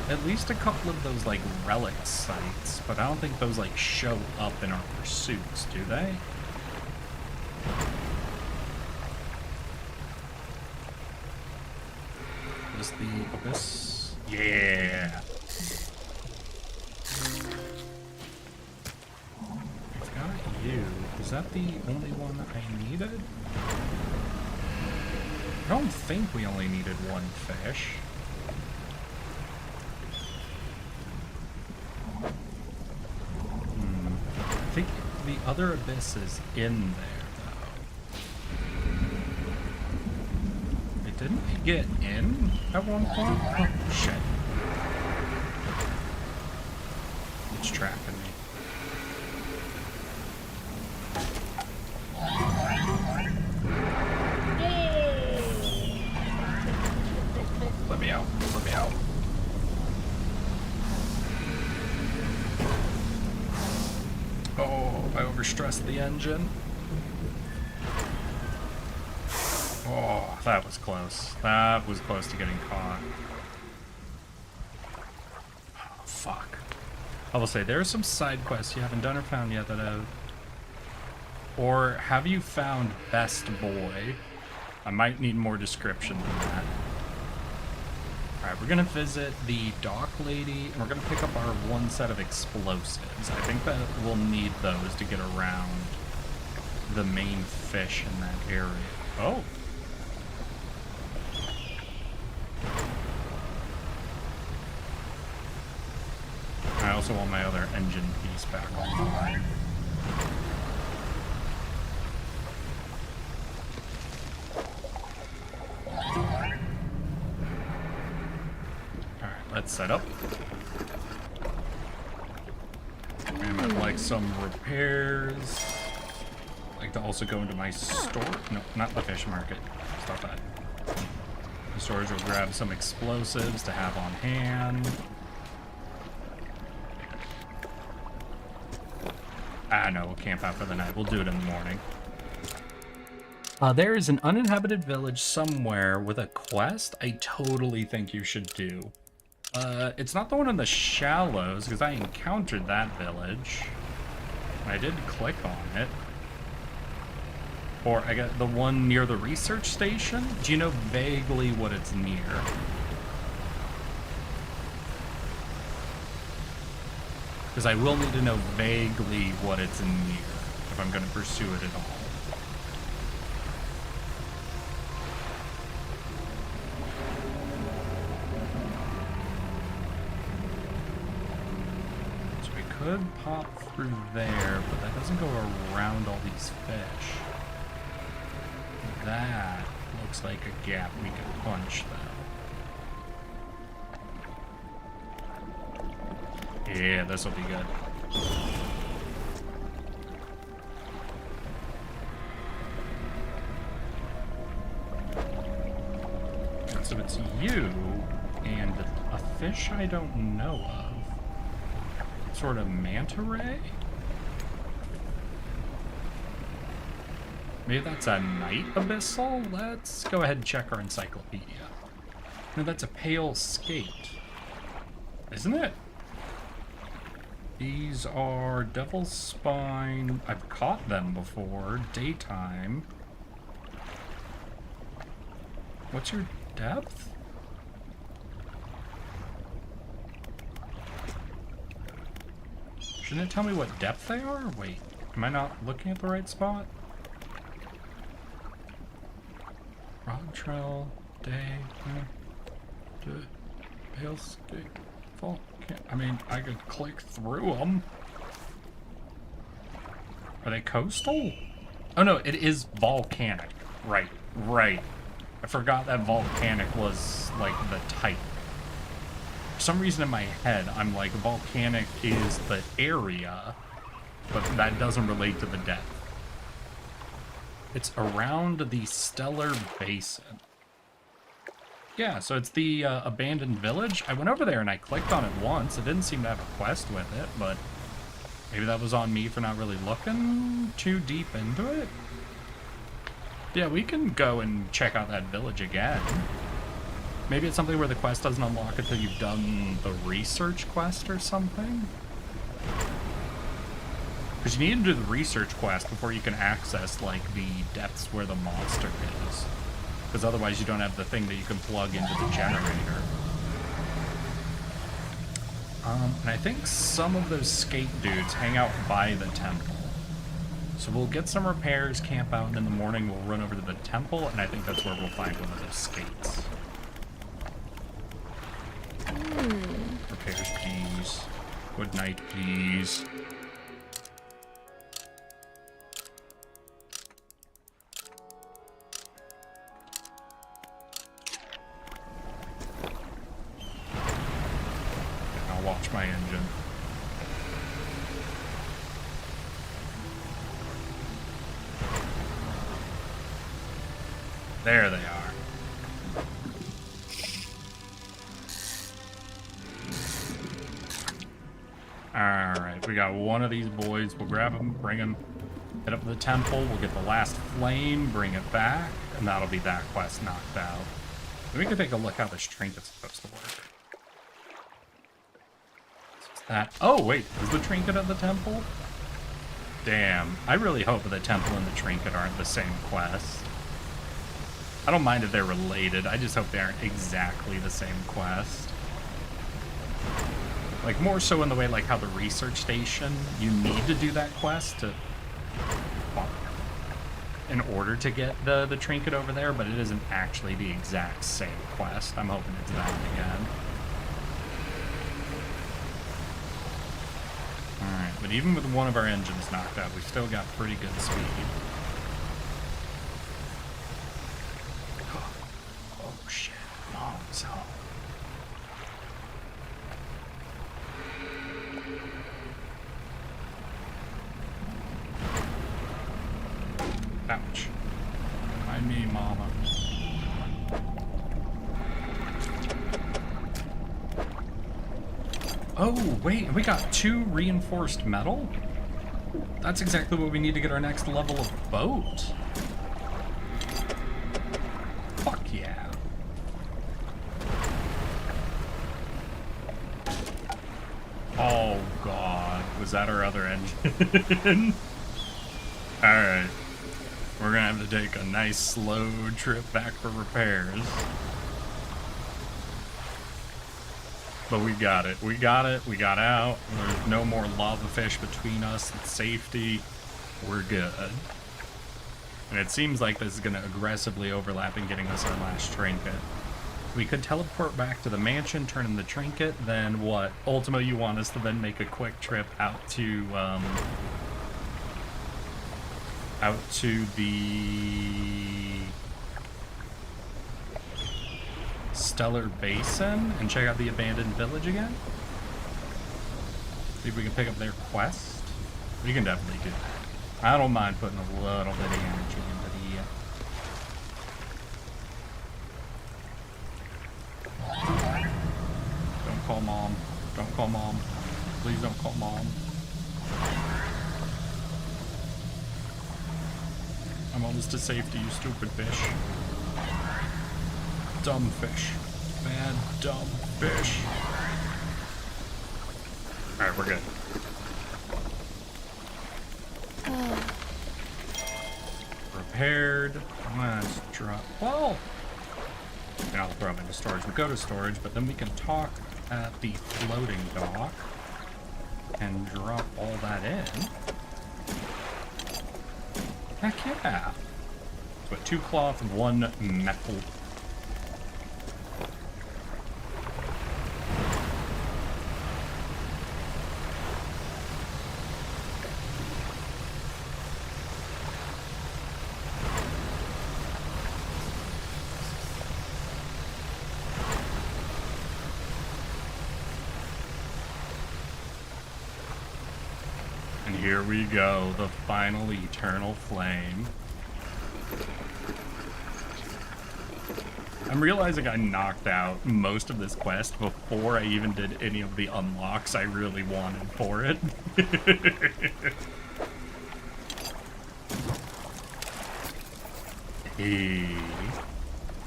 at least a couple of those, like, relic sites, but I don't think those, like, show up in our pursuits, do they? Is the abyss? Yeah! I've got you. Is that the only one I needed? I don't think we only needed 1 fish. I think the other abyss is in there, though. It didn't get in at one point? Oh, shit. It's tracking me. Let me out. Let me out. Oh, I overstressed the engine. Oh, that was close. That was close to getting caught. Oh, fuck. I will say, there are some side quests you haven't done or found yet that have... Or have you found Best Boy? I might need more description than that. Alright, we're gonna visit the dock lady, and we're gonna pick up our 1 set of explosives. I think that we'll need those to get around the main fish in that area. Oh! I also want my other engine piece back online. Let's set up. And I'd like some repairs. I'd like to also go into my store. No, not the fish market. Stop that. The storage will grab some explosives to have on hand. Ah, no, we'll camp out for the night. We'll do it in the morning. There is an uninhabited village somewhere with a quest I totally think you should do. It's not the one in the shallows, because I encountered that village. I did click on it. Or I got the one near the research station. Do you know vaguely what it's near? Because I will need to know vaguely what it's near if I'm going to pursue it at all. Could pop through there, but that doesn't go around all these fish. That looks like a gap we could punch, though. Yeah, this will be good. So it's you and a fish I don't know of. Sort of manta ray? Maybe that's a night abyssal? Let's go ahead and check our encyclopedia. No, that's a pale skate. Isn't it? These are devil's spine. I've caught them before. Daytime. What's your depth? Shouldn't it tell me what depth they are? Wait, am I not looking at the right spot? Rock trail, day, pale skate, fall. I mean, I could click through them. Are they coastal? Oh no, it is volcanic. Right, right. I forgot that volcanic was like the type. For some reason in my head, I'm like, volcanic is the area, but that doesn't relate to the depth. It's around the Stellar Basin. Yeah, so it's the abandoned village. I went over there and I clicked on it once. It didn't seem to have a quest with it, but maybe that was on me for not really looking too deep into it. Yeah, we can go and check out that village again. Maybe it's something where the quest doesn't unlock until you've done the research quest or something. Because you need to do the research quest before you can access, like, the depths where the monster is. Because otherwise you don't have the thing that you can plug into the generator. And I think some of those skate dudes hang out by the temple. So we'll get some repairs, camp out, and in the morning we'll run over to the temple, and I think that's where we'll find one of those skates. Repairs, please. Good night, please. I'll watch my engine. There they are. Alright, we got one of these boys. We'll grab him, bring him, head up to the temple. We'll get the last flame, bring it back, and that'll be that quest knocked out. Then we can take a look how this trinket's supposed to work. What's that? Oh, wait, is the trinket at the temple? Damn, I really hope the temple and the trinket aren't the same quest. I don't mind if they're related, I just hope they aren't exactly the same quest. Like, more so in the way, like, how the research station, you need to do that quest to, well, in order to get the trinket over there, but it isn't actually the exact same quest. I'm hoping it's that again. Alright, but even with one of our engines knocked out, we've still got pretty good speed. Oh shit, mom's home. Ouch. Mind me, mama. Oh, wait, we got 2 reinforced metal? That's exactly what we need to get our next level of boat. Fuck yeah. Oh, God. Was that our other engine? Alright. We're gonna have to take a nice slow trip back for repairs. But we got it. We got it. We got out. There's no more lava fish between us and safety. We're good. And it seems like this is gonna aggressively overlap in getting us our last trinket. We could teleport back to the mansion, turn in the trinket, then what? Ultimo, you want us to then make a quick trip out to the Stellar Basin and check out the abandoned village again? See if we can pick up their quest. We can definitely do that. I don't mind putting a little bit of energy into the... Don't call mom. Don't call mom. Please don't call mom. I'm almost to safety, you stupid fish. Dumb fish. Bad, dumb fish. Alright, we're good. Repaired. Let's drop. Well, yeah, I'll throw them into storage. We'll go to storage, but then we can talk at the floating dock and drop all that in. Heck yeah. So 2 cloth, 1 metal. And here we go, the final eternal flame. I'm realizing I knocked out most of this quest before I even did any of the unlocks I really wanted for it. Hey.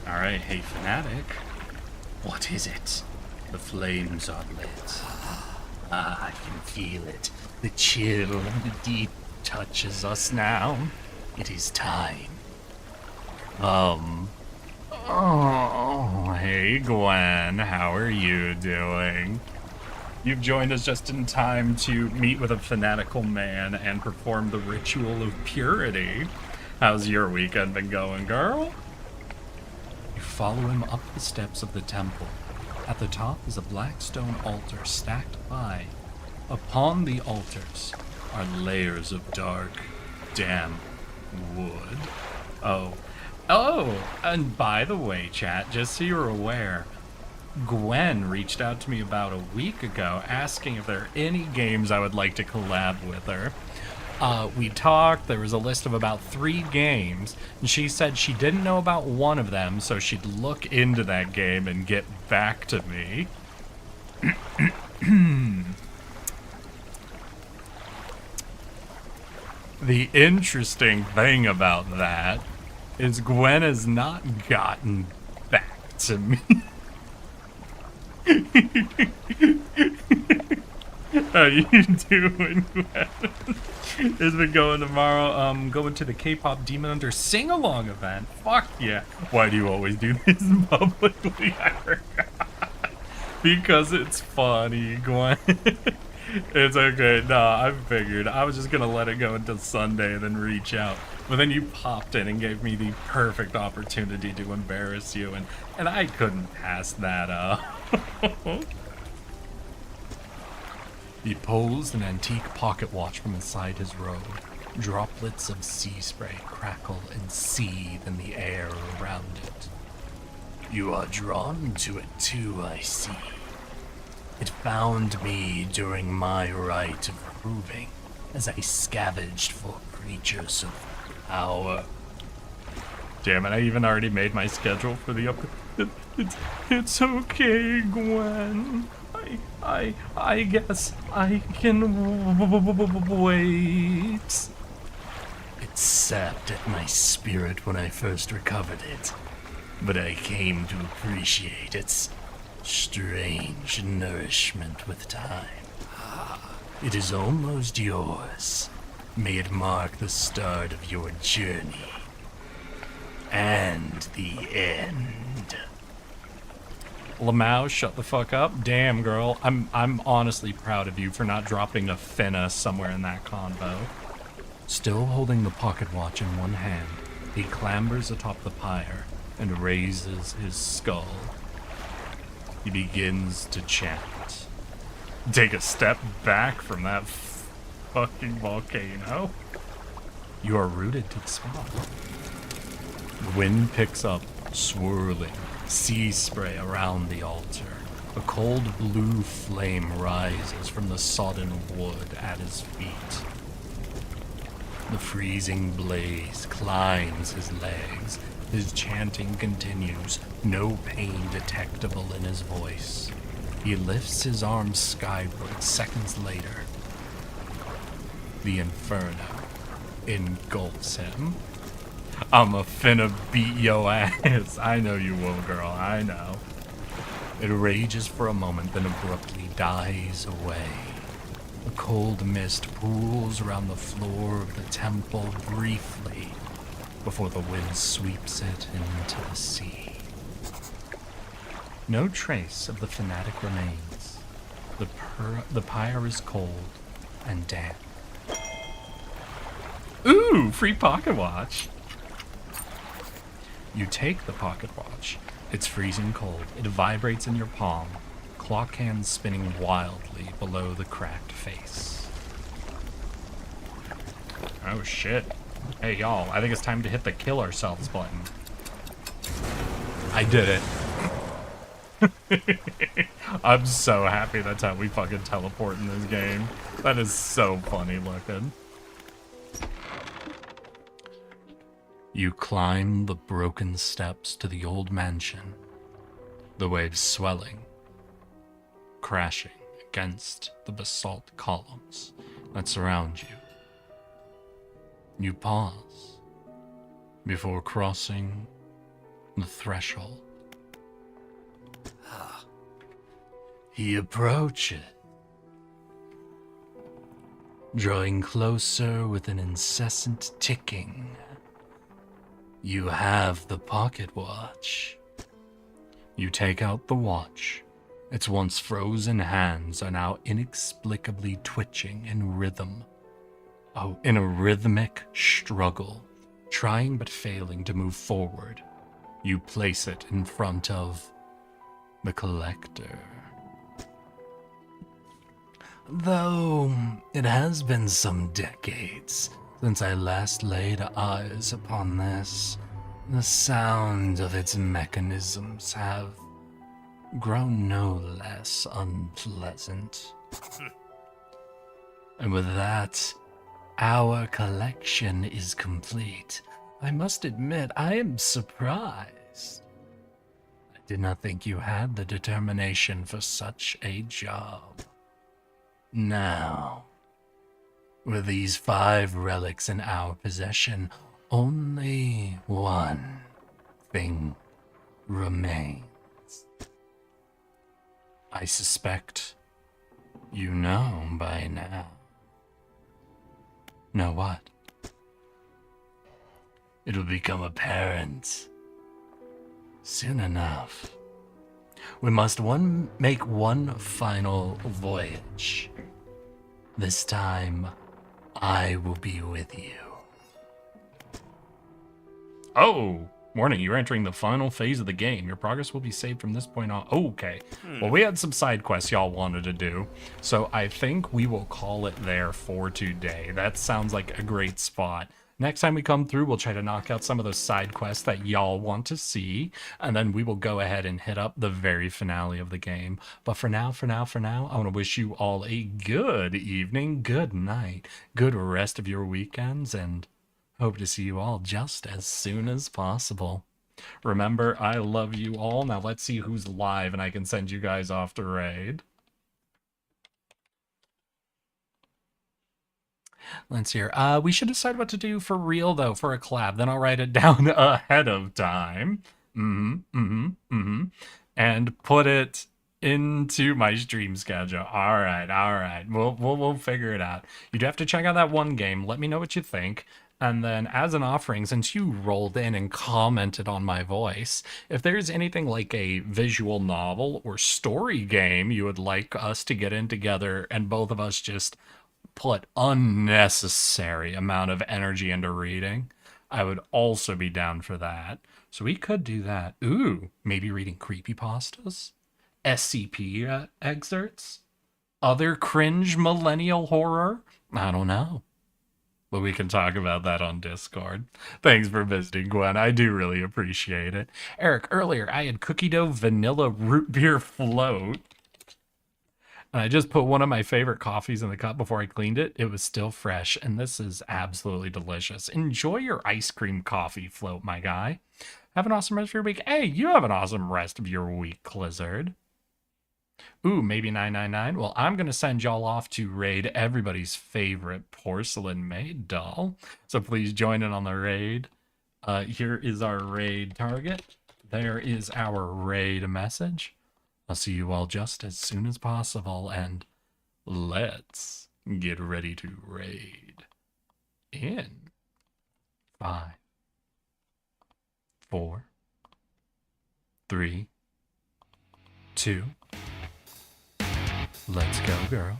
Alright, hey fanatic. What is it? The flames are lit. Ah, I can feel it. The chill of the deep touches us now. It is time. Oh, hey Gwen, how are you doing? You've joined us just in time to meet with a fanatical man and perform the ritual of purity. How's your weekend been going, girl? You follow him up the steps of the temple. At the top is a black stone altar stacked high. Upon the altars are layers of dark, damp wood. Oh, and by the way, chat, just so you're aware, Gwen reached out to me about a week ago asking if there are any games I would like to collab with her. We talked, there was a list of about 3 games, and she said she didn't know about one of them, so she'd look into that game and get back to me. The interesting thing about that is Gwen has not gotten back to me. How you doing, Gwen? It's been going tomorrow. Going to the K-pop Demon Hunter sing-along event. Fuck yeah. Why do you always do this publicly? I forgot. Because it's funny, Gwen. It's okay. Nah, I figured. I was just gonna let it go until Sunday and then reach out. But then you popped in and gave me the perfect opportunity to embarrass you, and I couldn't pass that up. He pulls an antique pocket watch from inside his robe. Droplets of sea spray crackle and seethe in the air around it. You are drawn to it too, I see. It found me during my rite of proving, as I scavenged for creatures of power. Damn it, I even already made my schedule for the It's okay, Gwen. I guess I can wait. It sapped at my spirit when I first recovered it, but I came to appreciate its strange nourishment with time. It is almost yours. May it mark the start of your journey. And the end. Lamau, shut the fuck up. Damn, girl. I'm honestly proud of you for not dropping a finna somewhere in that convo. Still holding the pocket watch in one hand, he clambers atop the pyre and raises his skull. He begins to chant. Take a step back from that fucking volcano. You are rooted to the spot. The wind picks up, swirling sea spray around the altar. A cold blue flame rises from the sodden wood at his feet. The freezing blaze climbs his legs. His chanting continues, no pain detectable in his voice. He lifts his arms skyward seconds later. The inferno engulfs him. I'm a finna beat yo ass. I know you will, girl. I know. It rages for a moment, then abruptly dies away. A cold mist pools around the floor of the temple briefly before the wind sweeps it into the sea. No trace of the fanatic remains. The pyre is cold and damp. Ooh, free pocket watch. You take the pocket watch. It's freezing cold. It vibrates in your palm, clock hands spinning wildly below the cracked face. Oh shit. Hey y'all, I think it's time to hit the kill ourselves button. I did it. I'm so happy that's how we fucking teleport in this game. That is so funny looking. You climb the broken steps to the old mansion, the waves swelling, crashing against the basalt columns that surround you. You pause before crossing the threshold. You approach it, drawing closer with an incessant ticking. You have the pocket watch. You take out the watch. Its once frozen hands are now inexplicably twitching in rhythm. Oh, in a rhythmic struggle, trying but failing to move forward. You place it in front of the collector. Though it has been some decades since I last laid eyes upon this, the sound of its mechanisms have grown no less unpleasant. And with that, our collection is complete. I must admit, I am surprised. I did not think you had the determination for such a job. Now, with these 5 relics in our possession, only one thing remains. I suspect you know by now. Know what? It'll become apparent soon enough. We must make one final voyage. This time, I will be with you. Oh, warning, you're entering the final phase of the game. Your progress will be saved from this point on. Okay. Well, we had some side quests y'all wanted to do, so I think we will call it there for today. That sounds like a great spot. Next time we come through, we'll try to knock out some of those side quests that y'all want to see, and then we will go ahead and hit up the very finale of the game. But for now, I want to wish you all a good evening, good night, good rest of your weekends, and hope to see you all just as soon as possible. Remember, I love you all. Now let's see who's live, and I can send you guys off to raid. Let's hear. We should decide what to do for real, though, for a collab. Then I'll write it down ahead of time. And put it into my stream schedule. All right. We'll figure it out. You do have to check out that one game. Let me know what you think. And then as an offering, since you rolled in and commented on my voice, if there's anything like a visual novel or story game you would like us to get in together and both of us just put unnecessary amount of energy into reading, I would also be down for that. So we could do that. Ooh, maybe reading creepypastas, SCP excerpts, other cringe millennial horror. I don't know. But we can talk about that on Discord. Thanks for visiting, Gwen. I do really appreciate it. Eric, earlier I had cookie dough vanilla root beer float. And I just put one of my favorite coffees in the cup before I cleaned it. It was still fresh, and this is absolutely delicious. Enjoy your ice cream coffee float, my guy. Have an awesome rest of your week. Hey, you have an awesome rest of your week, Clizzard. Ooh, maybe 999. Well, I'm going to send y'all off to raid everybody's favorite porcelain maid doll. So please join in on the raid. Here is our raid target. There is our raid message. I'll see you all just as soon as possible, and let's get ready to raid. In 5, 4, 3, 2. Let's go, girl.